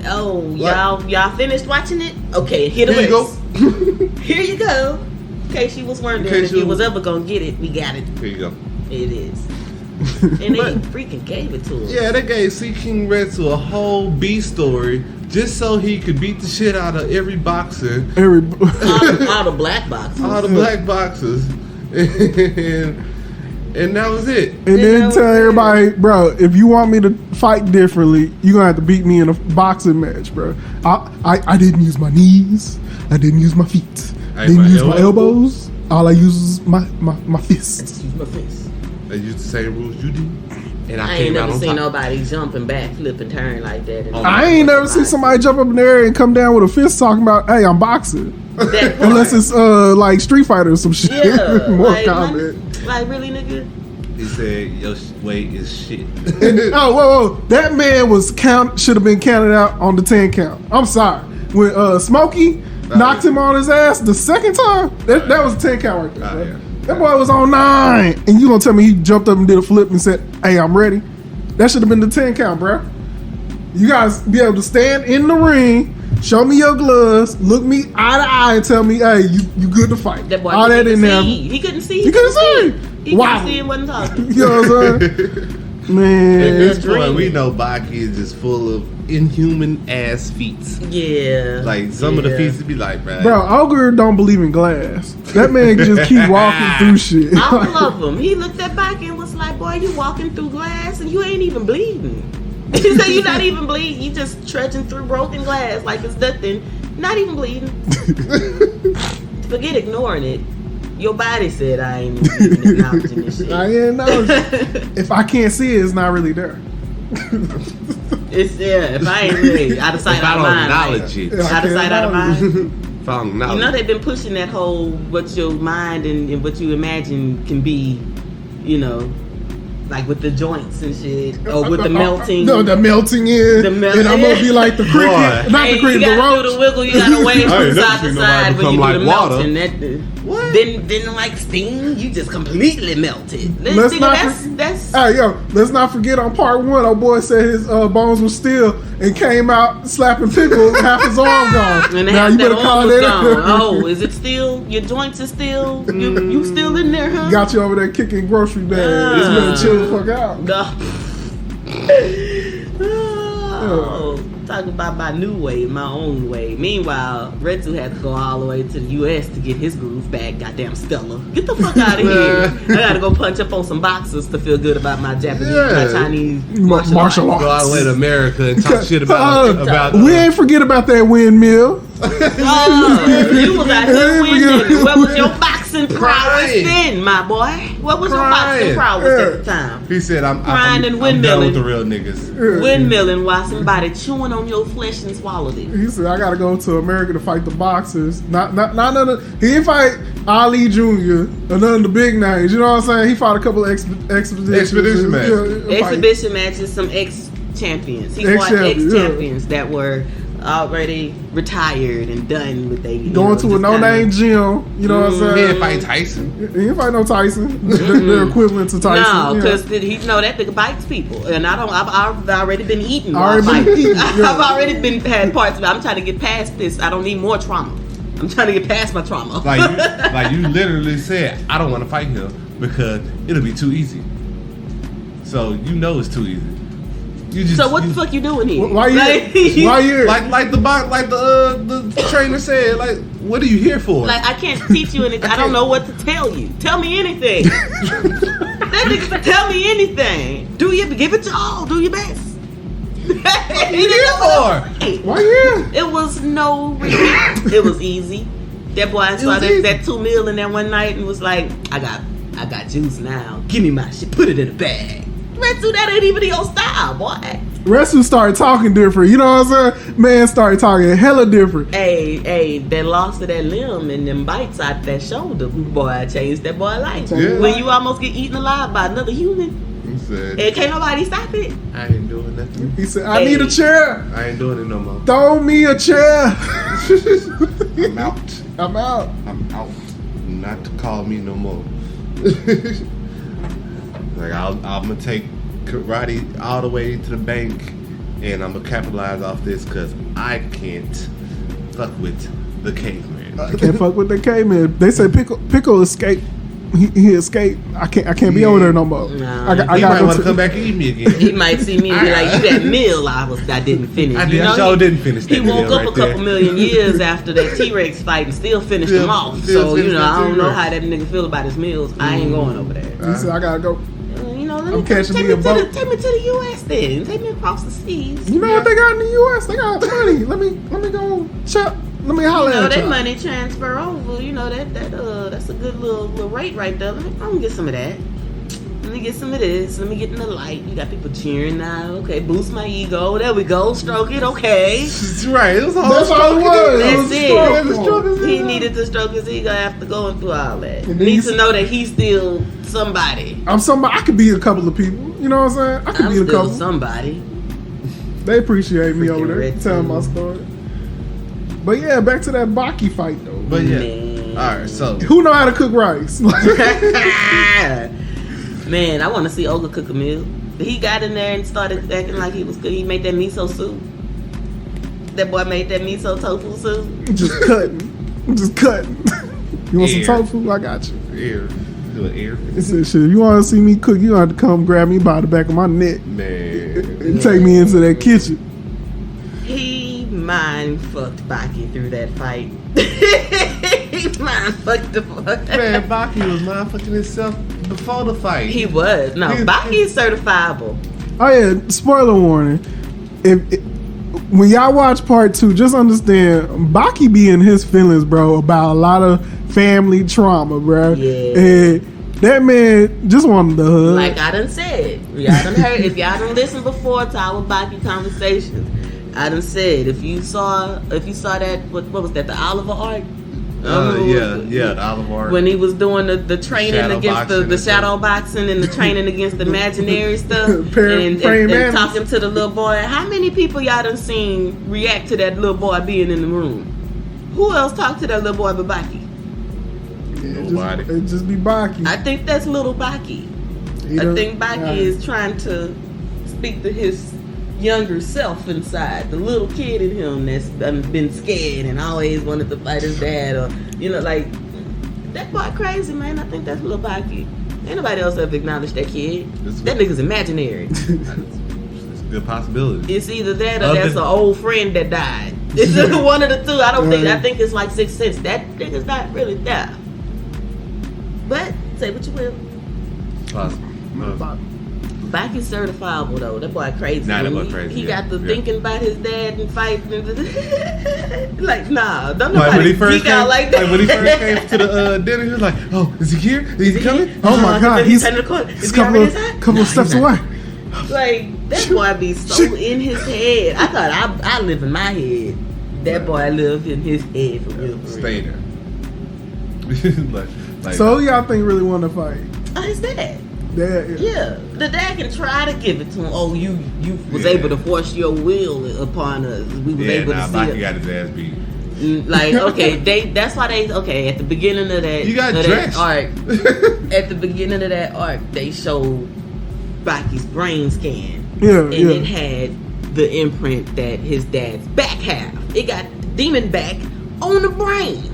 Y'all finished watching it? Okay, hit the Here you list. Here you go. In case you was wondering case if you you- was ever gonna get it, we got it. Here you go. It is. And they freaking gave it to us. Yeah, they gave C. King Retsu a whole B story just so he could beat the shit out of every boxer, all the black boxes. all the black boxers, and that was it. And then tell everybody, bro, if you want me to fight differently, you're going to have to beat me in a boxing match, bro. I didn't use my knees. I didn't use my feet. I didn't use my elbows. All I use is my fists. Use my fist. They used the same rules you did, and I came ain't out never on seen top. nobody jumping back, flip and turn like that. I ain't never seen somebody jump up in the air and come down with a fist talking about, hey, I'm boxing. Unless it's like Street Fighter or some shit. Yeah, More like, comment. like really, nigga. He said, "Your weight is shit." Oh, whoa. That man should have been counted out on the 10 count. I'm sorry. When Smokey knocked him on his ass the second time, that was a 10 count right there. Bro. Yeah. That boy was on 9. And you gonna tell me he jumped up and did a flip and said, hey, I'm ready? That should have been the 10 count, bro. You guys be able to stand in the ring, show me your gloves, look me eye to eye and tell me, hey, you good to fight. That boy All that in there. He couldn't see. He couldn't see. He Wow. couldn't see and wasn't talking. You know what I'm saying? Man. At this dreaming. point, we know Baki is just full of inhuman ass feats. Yeah. Like some of the feats would be like, Bro, Ogre don't believe in glass. That man can just keep walking through shit. I love him. He looked at Baki and was like, boy, you walking through glass and you ain't even bleeding. He said you're not even bleeding. You just trudging through broken glass like it's nothing. Not even bleeding. Forget ignoring it. Your body said I ain't even acknowledging this shit. I ain't know. If I can't see it, it's not really there. If I ain't ready, out of sight, If I out of don't mind. acknowledge it. Out of sight, out of mind. If I don't acknowledge You know they've been pushing that whole what your mind and what you imagine can be, you know, like with the joints and shit, or with the melting. No, the melting in. And I'm gonna be like the cricket, not the cricket, you the gotta roach. do the wiggle. You gotta wave from side to side when you do like the water. melting. Then like steam, you just completely melted. Let's not forget on part 1, our boy said his bones were steel and came out slapping pickle, half his arm gone. And now you better call that. that. Oh, is it still? Your joints are still? You still in there, huh? Got you over there kicking grocery bags. You better chill the fuck out. Talking about my new way, my own way. Meanwhile, Retsu had to go all the way to the U.S. to get his groove back. Goddamn Stella, get the fuck out of here! I gotta go punch up on some boxers to feel good about my Japanese, my Chinese martial arts. Go all the way to America and talk shit about. We ain't forget about that windmill. You was out here winning. What was your boxing prowess then, my boy? What was your boxing prowess at the time? He said, "I'm crying and I'm done with windmilling. the real niggas." Windmilling while somebody chewing on your flesh and swallowed it. He said, "I gotta go to America to fight the boxers." Not none of. He didn't fight Ali Jr. or none of the big names. You know what I'm saying? He fought a couple of expedition matches. Exhibition matches, some ex-champions. He fought ex-champions that were already retired and done with their going to a no-name gym. You know what I'm saying? He didn't fight Tyson. He didn't fight no Tyson. They're equivalent to Tyson. No, because he know that nigga bites people, and I've already been eaten. I've already been had parts of it. I'm trying to get past this. I don't need more trauma. I'm trying to get past my trauma. Like you literally said, I don't want to fight him because it'll be too easy. So you know it's too easy. So what the fuck you doing here? Why you? Like the trainer said. Like, what are you here for? Like, I can't teach you anything. I don't know what to tell you. Tell me anything. That nigga, tell me anything. Give it your all. Do your best. What are you here for? Why here? It was no reason. It was easy. That boy started that 2 meal in there one night and was like, I got juice now. Give me my shit. Put it in a bag. Retsu, that ain't even your style, boy. Retsu started talking different. You know what I'm saying? Man started talking hella different. Hey, that loss of that limb and them bites out that shoulder, boy, I changed that boy life. Yeah. When you almost get eaten alive by another human, He said, and can't nobody stop it. I ain't doing nothing. He said, I need a chair. I ain't doing it no more. Throw me a chair. I'm out. I'm out. I'm out. Not to call me no more. Like I'm gonna take karate all the way to the bank, and I'm gonna capitalize off this because I can't fuck with the caveman. I can't fuck with the caveman. They say Pickle escaped. He escaped. I can't be over there no more. Nah, I He might go want to come back and eat me again. He might see me and be like, "You that meal I didn't finish." I didn't finish that He woke meal up right a couple there. million years after that T-Rex fight and still finished him off. So I don't know how that nigga feel about his meals. I ain't going over there. He said, I gotta go. Let me take me to the U.S. then. Take me across the seas. You know what they got in the U.S.? They got money. Let me go chop. Let me holler at that y'all. money transfer over. That's a good little rate right there. I'm gonna get some of that. Let me get some of this. Let me get in the light. You got people cheering now. Okay, boost my ego. There we go. Stroke it. Okay. Right. That's all it was. That's it. He needed to stroke his ego after going through all that. Needs to know that he's still somebody. I'm somebody. I could be a couple of people. You know what I'm saying? I could be a still couple. somebody. They appreciate me over there Red telling my story. But yeah, back to that Baki fight though. But yeah. All right. So who know how to cook rice? Man, I want to see Olga cook a meal. He got in there and started acting like he was good. He made that miso soup. That boy made that miso tofu soup. Just cutting. You want some tofu? I got you. Ear. Do an ear. He said, shit, if you want to see me cook, you have to come grab me by the back of my neck. Man. And take me into that kitchen. He mind fucked Baki through that fight. He mind fucked the fuck. Man, Baki was mind fucking himself before the fight. He was. No, Baki is certifiable. Oh yeah, spoiler warning. When y'all watch part 2, just understand Baki be in his feelings, bro, about a lot of family trauma, bro. Yeah. And That man just wanted the hug. Like I done said, y'all done heard. If y'all done listened before to our Baki conversations, I done said if you saw that what was that, the Oliver arc? The Oliver arc. When he was doing the training against the shadow boxing and the training against the imaginary stuff and talking to the little boy. How many people y'all done seen react to that little boy being in the room? Who else talked to that little boy but Baki? Nobody. It just be Baki. I think that's little Baki. I think Baki is trying to speak to his younger self inside, the little kid in him that's been scared and always wanted to fight his dad, or like that boy crazy, man. I think that's little Baki. Ain't nobody else ever acknowledged that kid. That nigga's imaginary. It's a good possibility. It's either that or that's an old friend that died. It's one of the two. I think it's like Sixth Sense. That nigga's not really there. But say what you will. Possible. Baki's certifiable though. That boy crazy. Nah, that boy crazy. He got the thinking about his dad and fighting. Like, nah, don't nobody when he first geek out like that. Like when he first came to the dinner, he was like, "Oh, is he here? Is he coming? Oh my God, he's a couple of steps away." Like that boy be so in his head. I thought I live in my head. That boy lived in his head for real. Stay there. So who y'all think really won the fight? His dad. Dad, yeah. The dad can try to give it to him. Oh, you was able to force your will upon us. We was able to see Baki got his ass beat. Like, okay, that's why at the beginning of that, you got dressed. At the beginning of that arc, they showed Baki's brain scan. And it had the imprint that his dad's back half. It got demon back on the brain.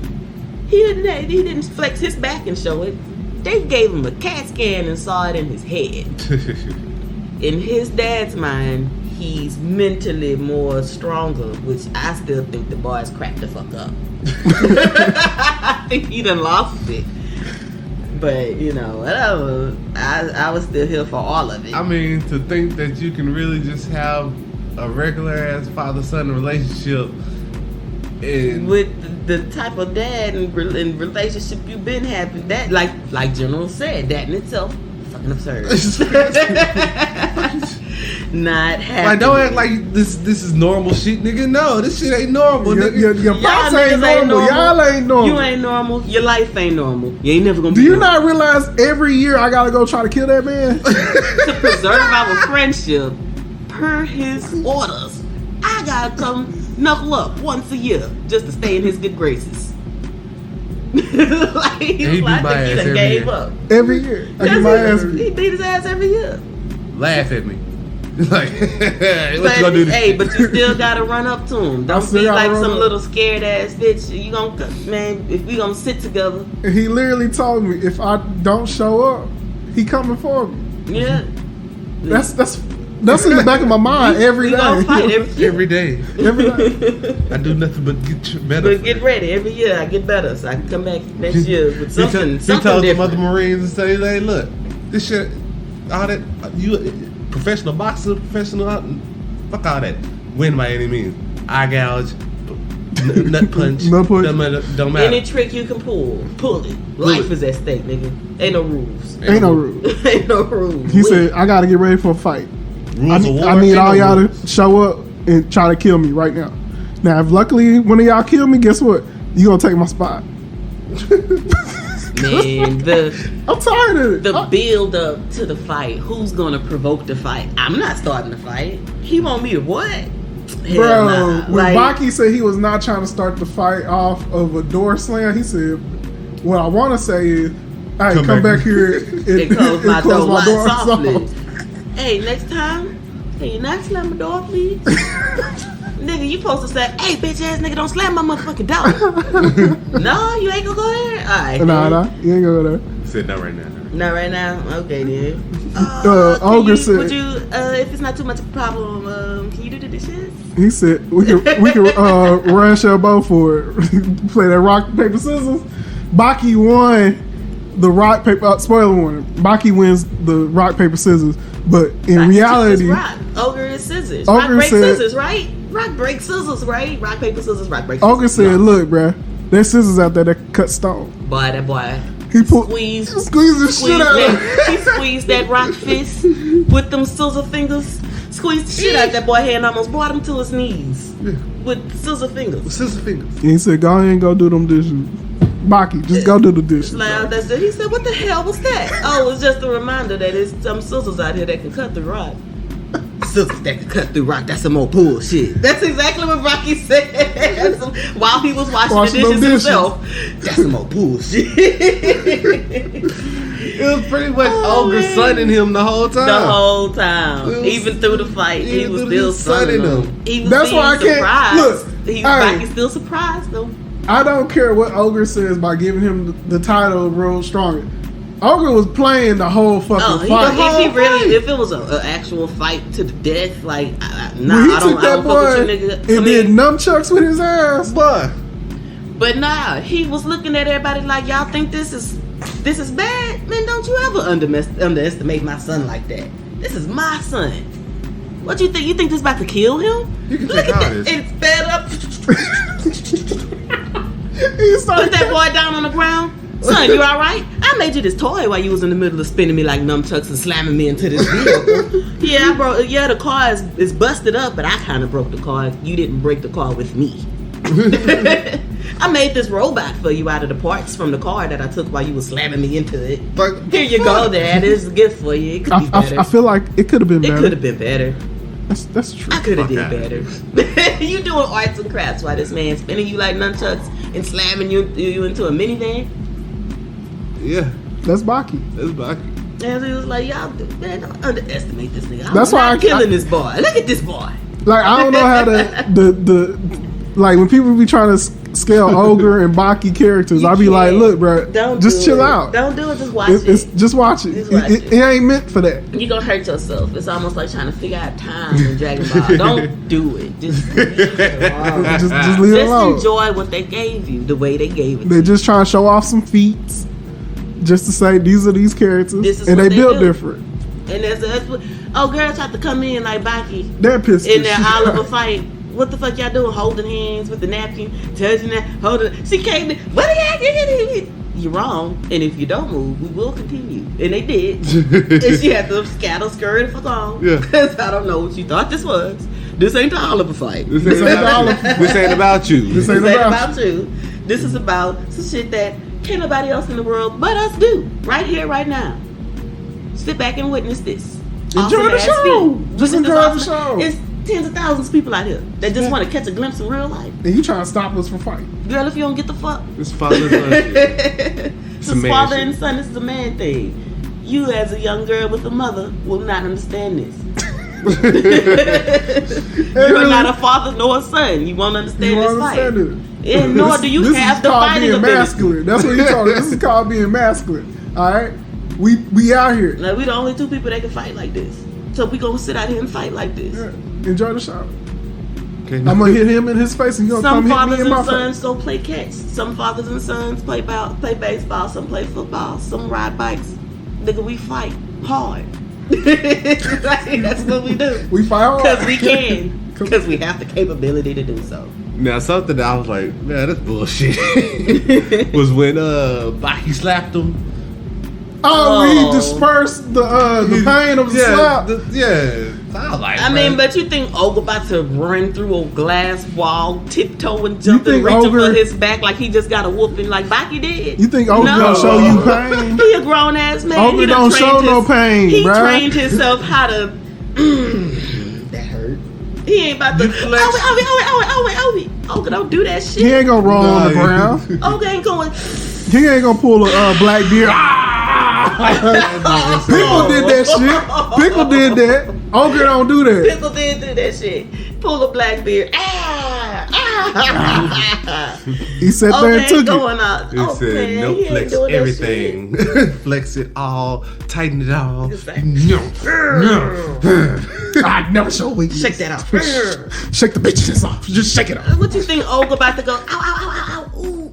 He didn't flex his back and show it. They gave him a CAT scan and saw it in his head. In his dad's mind, he's mentally more stronger, which I still think the boy's cracked the fuck up. I think he done lost it. But, whatever. I was still here for all of it. I mean, to think that you can really just have a regular ass father-son relationship with the type of dad and relationship you've been having, that like General said, that in itself fucking absurd. Not happy. Like, don't act like this is normal shit, nigga. No, this shit ain't normal, nigga. Your pops ain't normal. Y'all ain't normal. You ain't normal. Your life ain't normal. You ain't never gonna be. Do you not realize every year I gotta go try to kill that man? To preserve our friendship, per his orders, I gotta come knuckle up once a year just to stay in his good graces. Like, he done gave up. Every year. I get my ass beat. He beat his ass every year. Laugh at me. Like, what you gonna do? But you still gotta run up to him. Don't be like some little scared ass bitch. You gonna, man, if we gonna sit together. And he literally told me if I don't show up, he coming for me. Yeah. That's in the back of my mind every day. Gonna fight every day. Every day. I do nothing but get better. But get ready. Every year I get better, so I can come back next year with something. He told the other Marines and say, "Hey, look, this shit, all that professional boxer, fuck all that. Win by any means. Eye gouge, nut punch, don't matter. Any trick you can pull it. Life is at stake, nigga. Ain't no rules. Ain't no rules. Ain't no rules. He said, I gotta get ready for a fight. I need all y'all to show up and try to kill me right now. Now, if luckily one of y'all kill me, guess what? You gonna take my spot." Man, I'm tired of it. The build up to the fight. Who's gonna provoke the fight? I'm not starting the fight. He want me to what? Hell nah. When Baki said he was not trying to start the fight off of a door slam, he said, "What I want to say is, hey, come back here and close my door softly. Hey, next time, can you not slam my door, please?" Nigga, you supposed to say, "Hey, bitch ass nigga, don't slam my motherfucking door." No, you ain't gonna go there? Alright. Nah, you ain't gonna go there. Said not right now. Not right now? Okay, then. Ogre said, would you, if it's not too much of a problem, can you do the dishes? He said, we can run Shelbo for it. Play that rock, paper, scissors. Baki won the rock, paper, spoiler warning, Baki wins the rock, paper, scissors. But in Baki reality, rock. Ogre is scissors. Rock, break, scissors, right? Rock, break, scissors, right? Rock, paper, scissors, rock, break, scissors. Ogre said, "Look, bruh, there's scissors out there that cut stone." Boy, that boy He squeezed the shit out of him. He squeezed that rock fist with them scissor fingers. Squeezed the shit out that boy head and almost brought him to his knees with scissor fingers. Scissor fingers. And he said, "Go ahead and go do them dishes, Baki. Just go do the dishes." Like, that's it. He said, "What the hell was that?" Oh, it's just a reminder that there's some scissors out here that can cut through rock. Scissors that can cut through rock. That's some more bullshit. That's exactly what Rocky said while he was washing the dishes himself. That's some more bullshit. It was pretty much Ogre sunning him the whole time. The whole time. Even through the fight, he was still sunning him. He was That's why I can't surprised. look. Rocky still surprised though. I don't care what Ogre says by giving him the title of World Strongest. Ogre was playing the whole fucking fight. If it was an actual fight to the death, like, I don't fuck with you, nigga. And did nunchucks with his ass, But nah, he was looking at everybody like, y'all think this is bad? Man, don't you ever underestimate my son like that. This is my son. What you think? You think this about to kill him? You can Look take at all that. this. It's fed up. Put that boy down on the ground. Son, you alright? I made you this toy while you was in the middle of spinning me like nunchucks and slamming me into this vehicle. The car is busted up, but I kind of broke the car. You didn't break the car with me. I made this robot for you out of the parts from the car that I took while you was slamming me into it. Here you go, Dad. It's a gift for you. It could be better. I feel like it could have been better. It could have been better. That's true. I could have did better. You doing arts and crafts while this man spinning you like nunchucks and slamming you into a minivan? Yeah. That's Baki. And he was like, y'all, man, don't underestimate this nigga. That's why I'm killing this boy. Look at this boy. Like, I don't know how the like when people be trying to scale Ogre and Baki characters, I be like, look, bro, just chill out. Don't do it. Just watch it. Just watch it. It ain't meant for that. You're gonna hurt yourself. It's almost like trying to figure out time in Dragon Ball. Don't do it. Just leave it alone. Just leave it alone. Just enjoy what they gave you, the way they gave it. They're just trying to show off some feats, just to say these are these characters, and they built different. And that's what. Oh, girls have to come in like Baki. They're pissed in their Oliver fight. What the fuck y'all doing? Holding hands with the napkin, touching that, holding. She came in. What are y'all? You're wrong. And if you don't move, we will continue. And they did. And she had to scuttle, scurry the fuck on. Yeah. Because I don't know what you thought this was. This ain't the Oliver fight. This ain't about you. This ain't about you. This is about some shit that can't nobody else in the world but us do. Right here, right now. Sit back and witness this. Enjoy the show. Just enjoy the show. It's tens of thousands of people out here that just want to catch a glimpse of real life. And you trying to stop us from fighting. Girl, if you don't get the fuck. It's father and son. It's father and son. This is a man thing. You as a young girl with a mother will not understand this. You're not a father nor a son. You won't understand this fight. And nor do you have the fighting ability. That's what you're talking. This is called being masculine. All right, we out here. Like, we the only two people that can fight like this. So we gonna sit out here and fight like this. Yeah. Enjoy the show. Okay, I'm gonna hit him in his face, and he's gonna come hit me in my face. Some fathers and sons go play catch. Some fathers and sons play baseball. Some play football. Some ride bikes. Nigga, we fight hard. That's what we do. We fight hard because we can. Because we have the capability to do so. Now, something that I was like, man, that's bullshit. was when Baki slapped him. Oh, he dispersed the pain of the slap. I mean, but you think Ogre about to run through a glass wall, tiptoeing, jumping, reaching for his back like he just got a whooping like Baki did? You think Ogre gonna show you pain? He a grown ass man. Ogre don't show no pain, He bruh. trained himself how to. That hurt. He ain't about to. Ogre don't do that shit. He ain't gonna roll on the ground. Ogre ain't going. He ain't gonna pull a black beard. Pickle did that shit. Pickle did that. Ogre don't do that. Pickle did do that shit. Pull a black beard. He sat there and took it. He said, no, flex everything. Flex it all. Tighten it all. No. I never show weakness. Shake that off. Shake the bitches off. Just shake it off. What you think Ogre about to go? Ow, ow, ow, ow, ooh.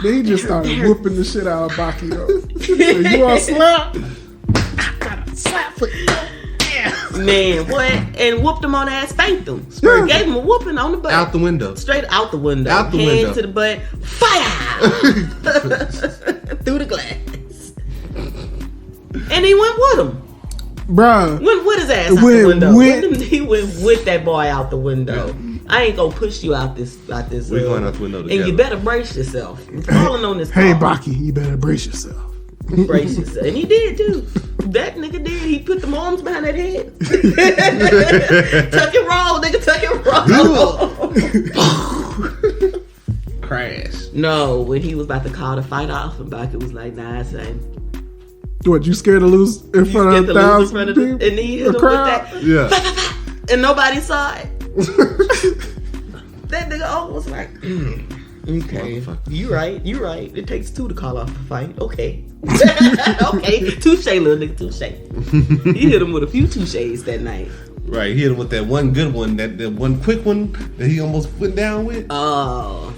Then he just started whooping the shit out of Baki though. You want to slap? I got a slap for you. Man, what? And whooped him on the ass, spanked him. Yeah. Gave him a whooping on the butt. Out the window. Straight out the window. Out the Hand window. to the butt. Fire! through the glass. And he went with him. Bruh. Went with his ass out the window. He went with that boy out the window. I ain't gonna push you out this. We're going out the window together. And you better brace yourself. I'm falling on this car. Hey, Baki, you better brace yourself. Brace yourself. And he did too. That nigga did. He put the arms behind that head. Tuck and roll, nigga. Tuck and roll. Crash. No, when he was about to call the fight off, and Baki was like, "Nah, son." What, you scared to lose in front of 1,000 people? And then he hit him with that. Yeah. And nobody saw it. That nigga was like, okay, you right. It takes two to call off a fight. Okay. Okay. Touche, little nigga, touche. He hit him with a few touches that night. Right, he hit him with that one good one, that one quick one that he almost went down with. Oh.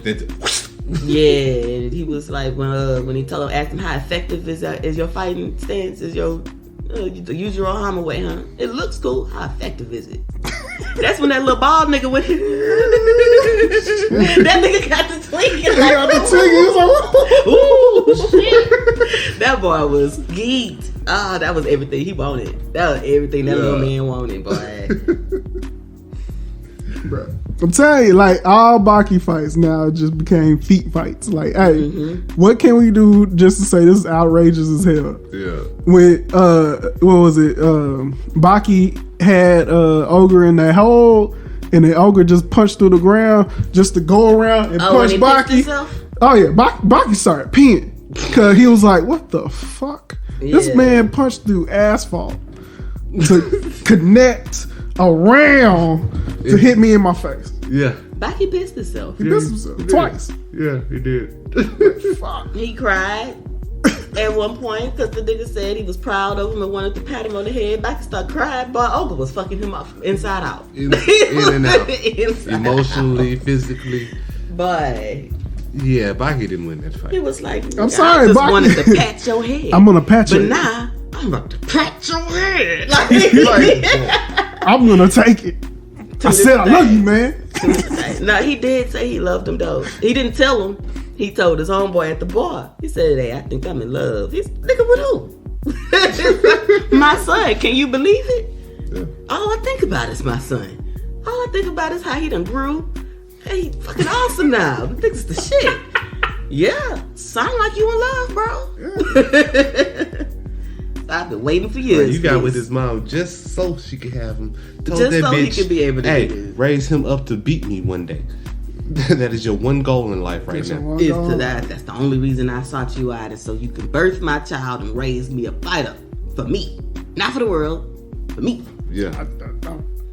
Yeah, he was like when he told him, asked him how effective is your fighting stance, is your use your arm away, huh? It looks cool. How effective is it? That's when that little bald nigga went. That nigga got the twinkie. He got the twinkie. He was like, ooh, shit. That boy was geeked. Ah, that was everything he wanted. That was everything that little man wanted, boy. Bro, I'm telling you, like, all Baki fights now just became feet fights. Like, hey, what can we do just to say this is outrageous as hell? Yeah. When what was it? Baki had Ogre in that hole, and the Ogre just punched through the ground just to go around and punch Baki. Oh yeah, Baki started peeing because he was like, "What the fuck? This man punched through asphalt to connect around to hit me in my face." Yeah. Baki pissed himself. He pissed himself twice. Yeah, he did. Fuck. He cried at one point because the nigga said he was proud of him and wanted to pat him on the head. Baki started crying, but Ogre was fucking him up inside out. In and out. Emotionally, physically. But yeah, Baki didn't win that fight. He was like, I'm sorry, I just Baki wanted to pat your head. I'm gonna pat your head. But now I'm about to pat your head. Like, I'm gonna take it. I said I love you, man. No, he did say he loved him though. He didn't tell him. He told his homeboy at the bar. He said, "Hey, I think I'm in love." He's nigga with who? My son. Can you believe it? Yeah. All I think about is my son. All I think about is how he done grew. Hey, he fucking awesome now. I think it's the shit. Yeah, sound like you in love, bro. Yeah. I've been waiting for years. Right, you got with his mom just so she could have him. Told just that so bitch, he could be able to raise him up to beat me one day. That is your one goal in life right now. Is to that. That's the only reason I sought you out, is so you can birth my child and raise me a fighter for me, not for the world, for me. Yeah.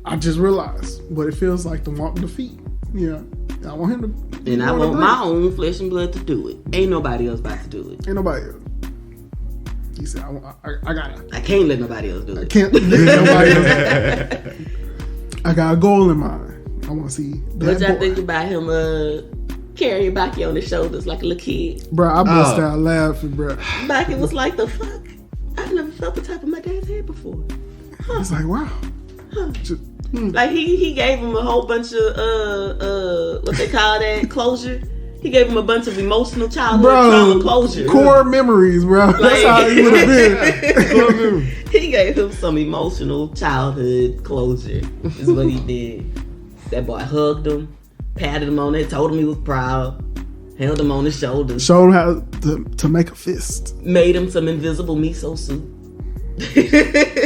I just realized what it feels like to walk defeat. Yeah. I want him to. And I want my own flesh and blood to do it. Ain't nobody else about to do it. Ain't nobody else. He said, I got it. I can't let nobody else do it. I can't let nobody else. I got a goal in mind. I want to see that What y'all think about him carrying Baki on his shoulders like a little kid? Bro, I bust out laughing, bro. Baki was like, the fuck? I've never felt the top of my dad's head before. Huh. It's like, wow. Huh. Like he gave him a whole bunch of what they call that, closure. He gave him a bunch of emotional childhood trauma closure. Core memories, bro. Like, that's how he would have been. He gave him some emotional childhood closure. Is what he did. That boy hugged him, patted him on it, told him he was proud, held him on his shoulders. Showed him how to make a fist. Made him some invisible miso soup.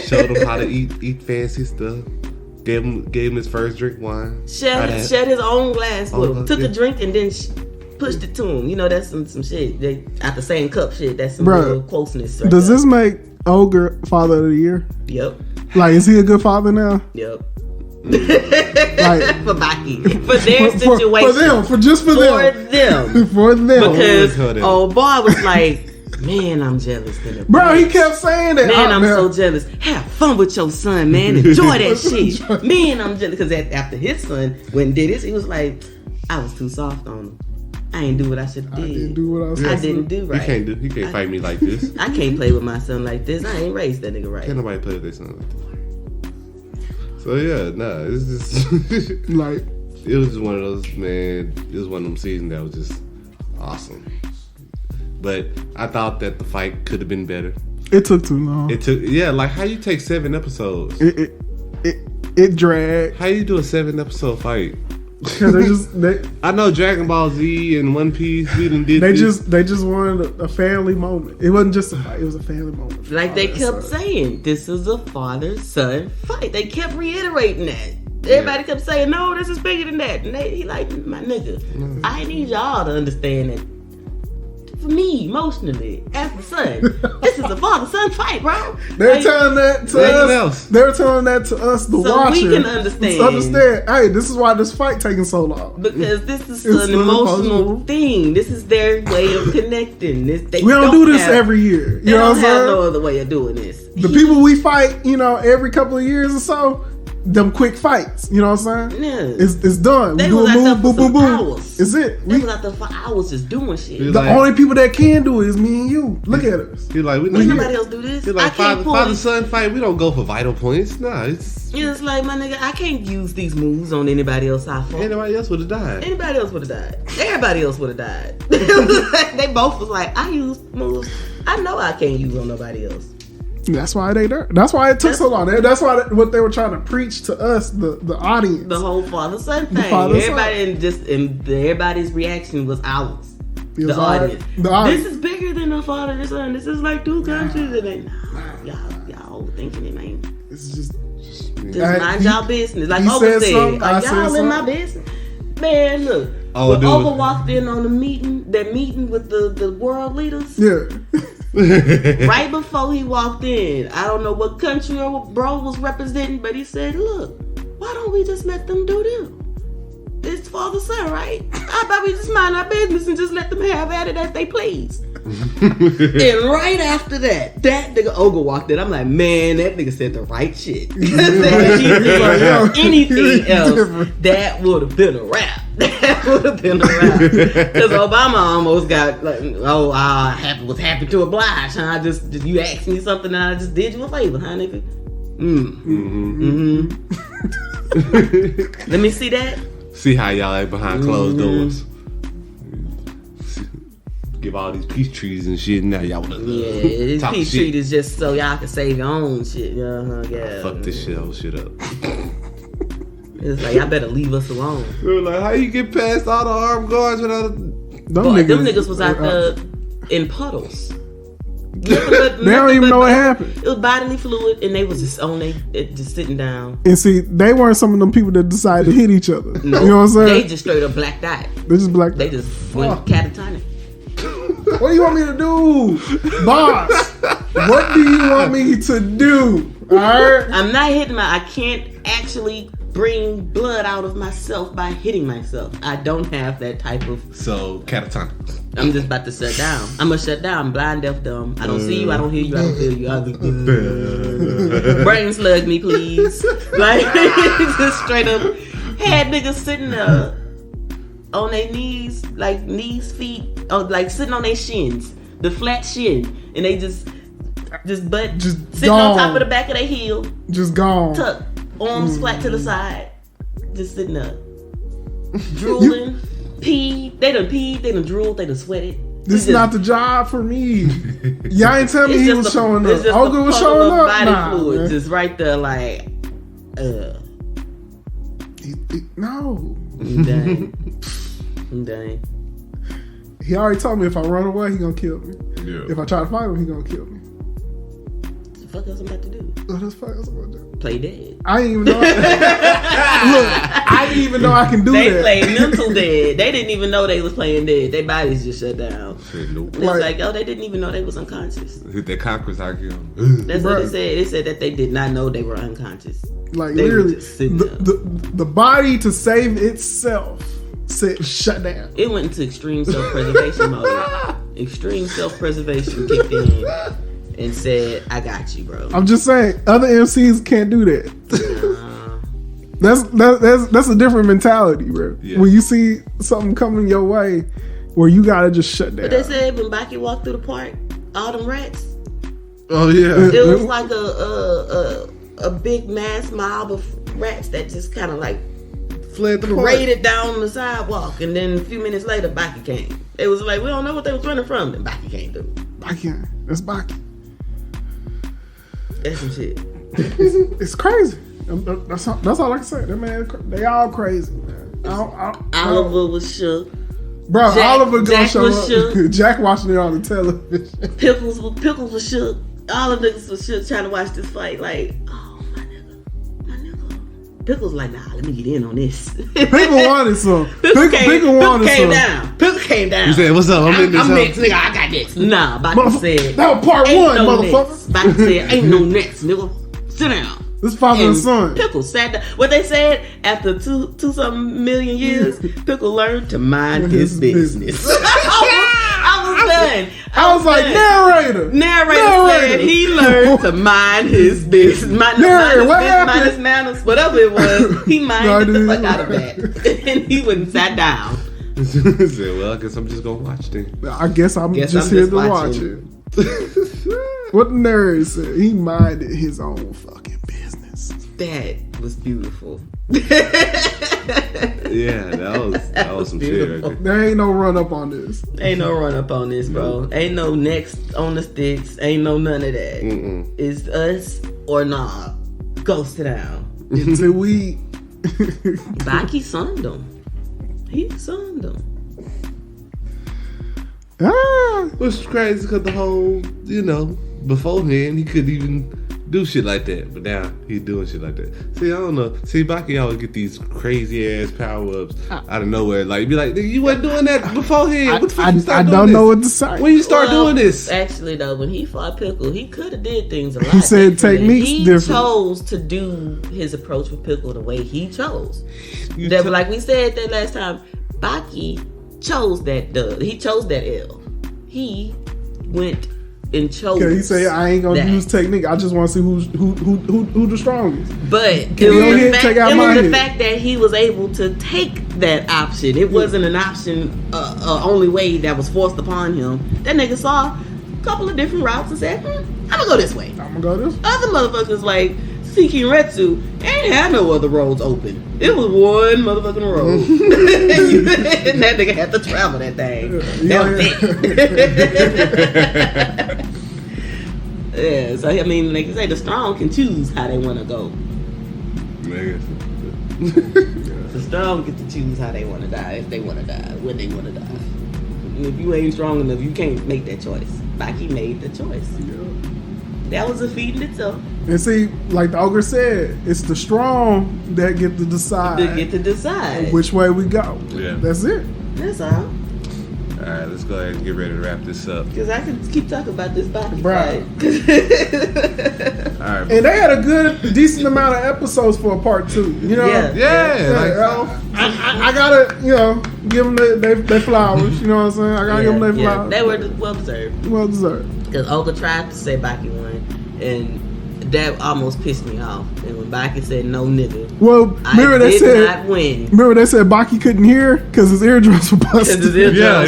Showed him how to eat fancy stuff. Gave him his first drink wine. Shared his own glass with him. Took a drink and then pushed it to him. You know, that's some shit. They out the same cup shit. That's some real closeness. Right does this make Ogre Father of the Year? Yep. Like, is he a good father now? Yep. Like, for Baki, for their situation, for them, for them. Because old boy was like, man, I'm jealous. Bro, he kept saying that. Man, I'm so jealous. Have fun with your son, man. Enjoy that shit. Man, I'm jealous. Because after his son went and did this, he was like, I was too soft on him. I ain't do what I should have did. I didn't do what I was I didn't do right. He can't fight me like this. I can't play with my son like this. I ain't raised that nigga right. Can't nobody play with their son like this. So yeah, it's just like, it was just one of those, man. It was one of them seasons that was just awesome. But I thought that the fight could have been better. It took too long. Like how you take 7 episodes? It dragged. How you do a 7 episode fight? I know Dragon Ball Z and One Piece. We done did. They just wanted a family moment. It wasn't just a fight. It was a family moment. Like they kept saying, this is a father-son fight. They kept reiterating that. Everybody kept saying, no, this is bigger than that. And he like, my nigga, I need y'all to understand that. For me, emotionally, as the son, this is a father-son fight, bro. They're telling that to us. They're telling that to us, the watcher. So we can understand. Hey, this is why this fight taking so long. Because this is an emotional thing. This is their way of connecting. We don't do this every year. You know what I'm saying? They don't have no other way of doing this. The people we fight, every couple of years or so, them quick fights, you know what I'm saying? Yeah. It's done. They we do was a out there move, boom, for boom, boom. hours. It's it. They was out there for hours just doing shit. The only people that can do it is me and you. Look at us. He's like, nobody else do this. He's like, father-son fight, we don't go for vital points. Nah, it's like, my nigga, I can't use these moves on anybody else. Anybody else would have died. Everybody else would have died. They both was like, I use moves I know I can't use on nobody else. That's why they there. That's why it took so long. That's why what they were trying to preach to us, the audience. The whole father-son thing. Everybody's reaction was ours. The audience. This is bigger than a father and son. This is like 2 countries. And y'all thinking it ain't. It's just mind y'all business. Like Oga said, are y'all in my business? Man, look. When Oga walked in on the meeting with the world leaders. Yeah. Right before he walked in, I don't know what country or what bro was representing, but he said, look, why don't we just let them do them? It's father-son, right? How about we just mind our business and just let them have at it as they please? And right after that nigga Oga walked in. I'm like, man, that nigga said the right shit. Anything else, that would have been a wrap. Because Obama almost got like, was happy to oblige, huh? You asked me something and I just did you a favor, huh, nigga? Let me see that. See how y'all act behind closed doors. Give all these peace trees and shit. Now y'all wanna this peace treat is just so y'all can save your own shit. Yeah. Fuck this shit up. It's like, y'all better leave us alone. They're like, how you get past all the armed guards without them niggas was out there in puddles. They don't even know what happened. It was bodily fluid, and they was just just sitting down. And see, they weren't some of them people that decided to hit each other. No, you know what I'm saying? They just straight up blacked out. They just went catatonic. What do you want me to do, boss? What do you want me to do? All right. I'm not hitting I can't actually bring blood out of myself by hitting myself. I don't have that type of. So catatonic. I'm just about to shut down. I'm gonna shut down. I'm blind, deaf, dumb. I don't see you. I don't hear you. I don't feel you. Brain slug me, please. Like just straight up had niggas sitting there on their knees, like feet, like sitting on their shins, the flat shin, and they just sitting gone. on top of the back of their heel, just gone, tucked, arms flat to the side, just sitting up, drooling, peed. They done drooled, they done sweated. This is not the job for me. Y'all ain't tell me he was showing up. Olga was showing up. Body fluid, just right there, like, no. I'm done. He already told me if I run away, he gonna kill me. Yeah. If I try to fight him, he gonna kill me. What the fuck else I'm about to do? What the fuck else I'm about to do? Play dead. I didn't even know. Look, I didn't even know I can do they that. They played mental dead. They didn't even know they was playing dead. Their bodies just shut down. Nope. It's like, they didn't even know they was unconscious. Hit that Congress IQ. That's what they said. They said that they did not know they were unconscious. Like they literally, the body to save itself said shut down. It went into extreme self-preservation mode. Extreme self-preservation kicked in and said, "I got you, bro." I'm just saying, other MCs can't do that. That's a different mentality, bro. Yeah. When you see something coming your way, where you gotta just shut down. But they said when Baki walked through the park, all them rats. Oh yeah, it was like a big mass mob of rats that just kind of like fled the paraded down the sidewalk, and then a few minutes later, Baki came. It was like, we don't know what they was running from. And Baki can't do it. Baki, that's Baki. That's some shit. It's crazy. That's all I can say. That man, they all crazy, man. Oliver was shook. Bro, Oliver gonna Jack show was up. shook. Jack watching it on the television. Pickles was shook. All of niggas was shook trying to watch this fight. Like, oh, my nigga. Pickles like, nah, let me get in on this. Pickle wanted some. Pickle came down. Pickle came down. You said, what's up? I'm next, nigga. I got next. Nah, Baki said. That was part one, no motherfucker. Baki said, ain't no next, nigga. Sit down. This father and son. Pickle sat down. What they said, after two something million years, Pickle learned to mind his business. I was done. I was like, narrator. Narrator said he learned to mind his business. Minus manners, whatever it was. He minded the fuck out of that. And he went and sat down. Said, well, I guess I'm just gonna watch then. I guess I'm just here to watch it. What the narrator said, he minded his own fucking business. That was beautiful. Yeah, that was some shit. Right there ain't no run up on this. Ain't no run up on this, bro. Ain't no next on the sticks. Ain't no none of that. It's us or nah. Go sit down. Until we. Baki sunned him. He sunned him. Which is crazy because the whole, beforehand he couldn't even do shit like that, but now he's doing shit like that. See, I don't know. See, Baki always get these crazy ass power ups out of nowhere. Like, be like, nigga, you wasn't doing that beforehand. What the fuck you start doing don't this? know what to say. When you start doing this? Actually, though, when he fought Pickle, he could have did things a lot. He said techniques he different. He chose to do his approach with Pickle the way he chose. Like we said that last time, Baki chose that dub. He chose that L. He went and chose. He say I ain't gonna use technique. I just want to see who the strongest. But it was the fact that he was able to take that option. It wasn't an option, only way that was forced upon him. That nigga saw a couple of different routes and said, "I'm gonna go this way. I'm gonna go this." Other motherfuckers like Seeking Retsu ain't had no other roads open. It was one motherfucking road. And that nigga had to travel that thing. That was it. Yeah, so I mean, like you say, the strong can choose how they want to go. The strong get to choose how they want to die, if they want to die, when they want to die. And if you ain't strong enough, you can't make that choice. Baki made the choice. Yeah. That was a feat in itself. And see, like the ogre said, it's the strong that get to decide. Which way we go. Yeah. That's it. That's all. Alright, let's go ahead and get ready to wrap this up. Because I can keep talking about this Baki fight. Alright. And they had a decent amount of episodes for a part 2. You know? I gotta, give them their flowers. You know what I'm saying? I gotta give them their flowers. They were well deserved. Well deserved. Because Olga tried to say Baki won, and that almost pissed me off. And when Baki said no nigga, remember they said not win. Remember they said Baki couldn't hear because his eardrums were busted. Yeah.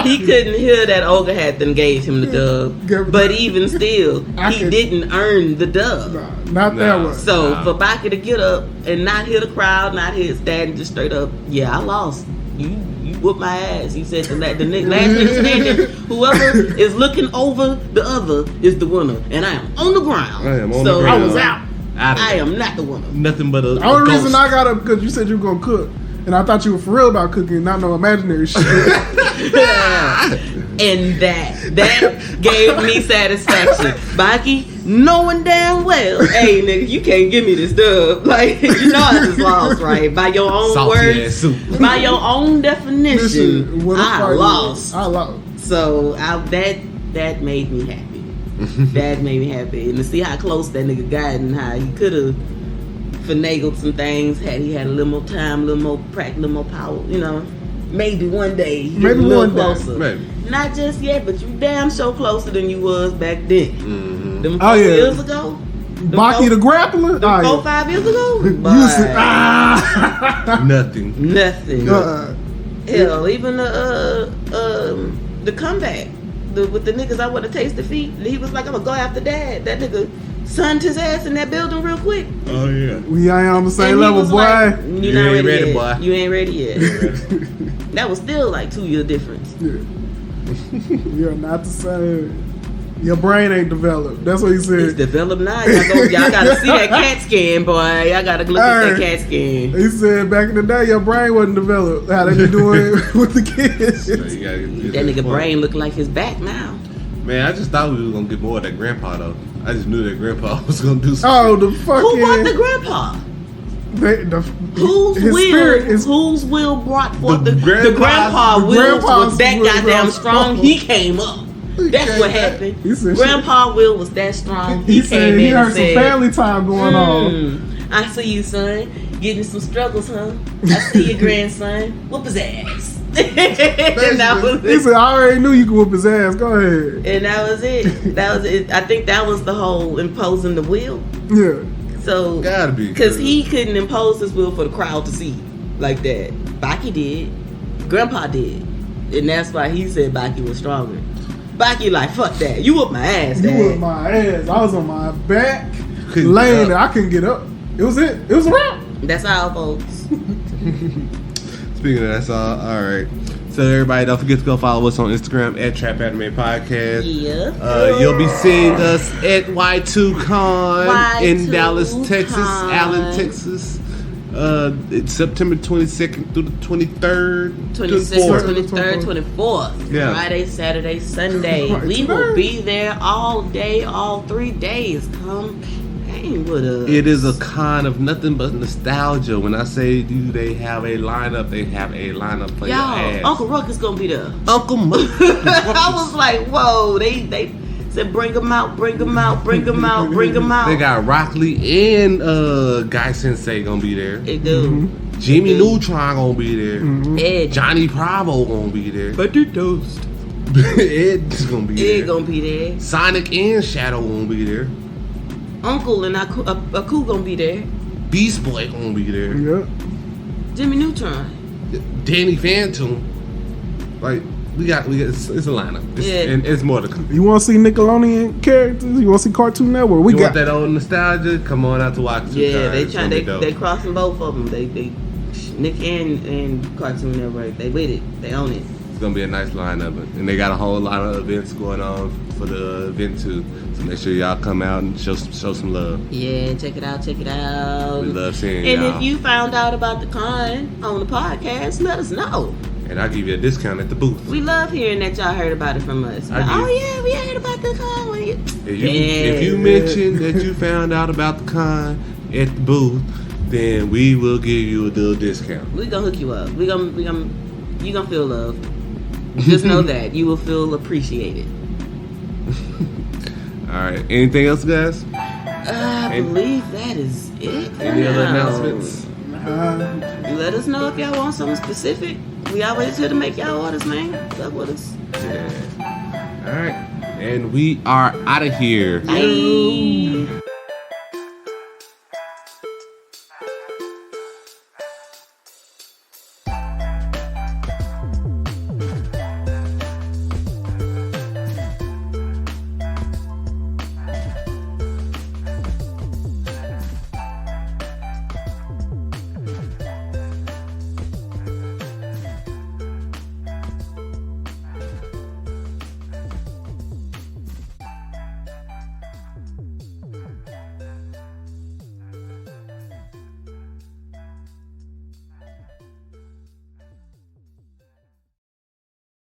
He couldn't hear that Olga had then gave him the dub. But even still, he didn't earn the dub. Not that one. So for Baki to get up and not hear the crowd, not hear his dad, and just straight up, I lost. You whooped my ass. He said the last nigga standing, whoever is looking over the other is the winner. And I am on the ground. I was out. I am not the winner. Nothing but the only reason I got up because you said you were gonna cook. And I thought you were for real about cooking, not no imaginary shit. And that gave me satisfaction. Baki, knowing damn well, hey nigga, you can't give me this dub. Like, you know I just lost, right? By your own words, by your own definition, I lost. So that made me happy. That made me happy. And to see how close that nigga got and how he could have finagled some things had he had a little more time, a little more practice, a little more power, maybe one day he get a little closer. Maybe. Not just yet, but you damn sure closer than you was back then. Mm-hmm. Them 4 years ago. Baki the grappler? 5 years ago? Nothing. Hell, even the comeback. With the niggas I want to taste defeat. He was like, I'm gonna go after dad. That nigga sunned his ass in that building real quick. Oh yeah. We ain't on the same level, boy. Like, you ain't ready, boy. You ain't ready yet. That was still like 2 year difference. Yeah. You're not the same. Your brain ain't developed. That's what he said. It's developed now. Y'all gotta see that CAT scan, boy. Y'all gotta look at that CAT scan. He said back in the day, your brain wasn't developed. How they be doing with the kids. So you gotta get That nigga point. brain look like his back now. Man, I just thought we were gonna get more of that grandpa though. I just knew that grandpa was gonna do something. Oh, the fucking. Who brought the grandpa? Whose will brought forth the grandpa will was that goddamn strong. He came up. That's what happened. Grandpa Will was that strong. He said he heard some family time going on. I see you, son. Getting some struggles, huh? I see your grandson. Whoop his ass. And that was he said, I already knew you could whoop his ass. Go ahead. And that was it. That was it. I think that was the whole imposing the will. Yeah. So gotta be because he couldn't impose his will for the crowd to see like that. Baki did. Grandpa did. And that's why he said Baki was stronger. Baki like, fuck that. You whooped my ass, Dad. You whooped my ass. I was on my back, laying there. I couldn't get up. It was it. It was a wrap. That's all, folks. Speaking of that's all right. So everybody, don't forget to go follow us on Instagram at Trap Anime Podcast. Yeah. You'll be seeing us at Y2Con in Dallas, Texas, Allen, Texas. It's September 22nd through the 23rd. 26th, 23rd, 24th. Yeah. Friday, Saturday, Sunday. We will be there all day, all 3 days. Come hang with us. It is a con of nothing but nostalgia. When I say they have a lineup, they have a lineup for your ass. Uncle Ruck is going to be there. Uncle Ruck. I was like, whoa. They said, bring them out, bring them out, bring them out, bring them out. They got Rock Lee and Guy Sensei gonna be there. They do. Mm-hmm. Jimmy Neutron gonna be there. Mm-hmm. Ed. Johnny Bravo gonna be there. Butter toast. Ed's gonna be there. Ed gonna be there. Sonic and Shadow gonna be there. Uncle and Aku gonna be there. Beast Boy gonna be there. Yep. Jimmy Neutron. Danny Phantom. Like we got it's a lineup. And it's more to come. You want to see Nickelodeon characters? You want to see Cartoon Network? We got that old nostalgia. Come on out to watch. Yeah, they crossing both of them. They Nick and Cartoon Network. They with it. They own it. It's gonna be a nice lineup, and they got a whole lot of events going on for the event too. So make sure y'all come out and show some love. Yeah, check it out. Check it out. We love seeing y'all. y'all. And if you found out about the con on the podcast, let us know. And I'll give you a discount at the booth. We love hearing that y'all heard about it from us. Like, oh yeah, we heard about the con. If you mention that you found out about the con at the booth, then we will give you a little discount. We gonna hook you up. You gonna feel love. Just know that you will feel appreciated. All right. Anything else, guys? I believe that is it. Any other announcements? Let us know if y'all want something specific. We always here to make y'all orders, man. What's up with us? Yeah. All right. And we are out of here. Bye.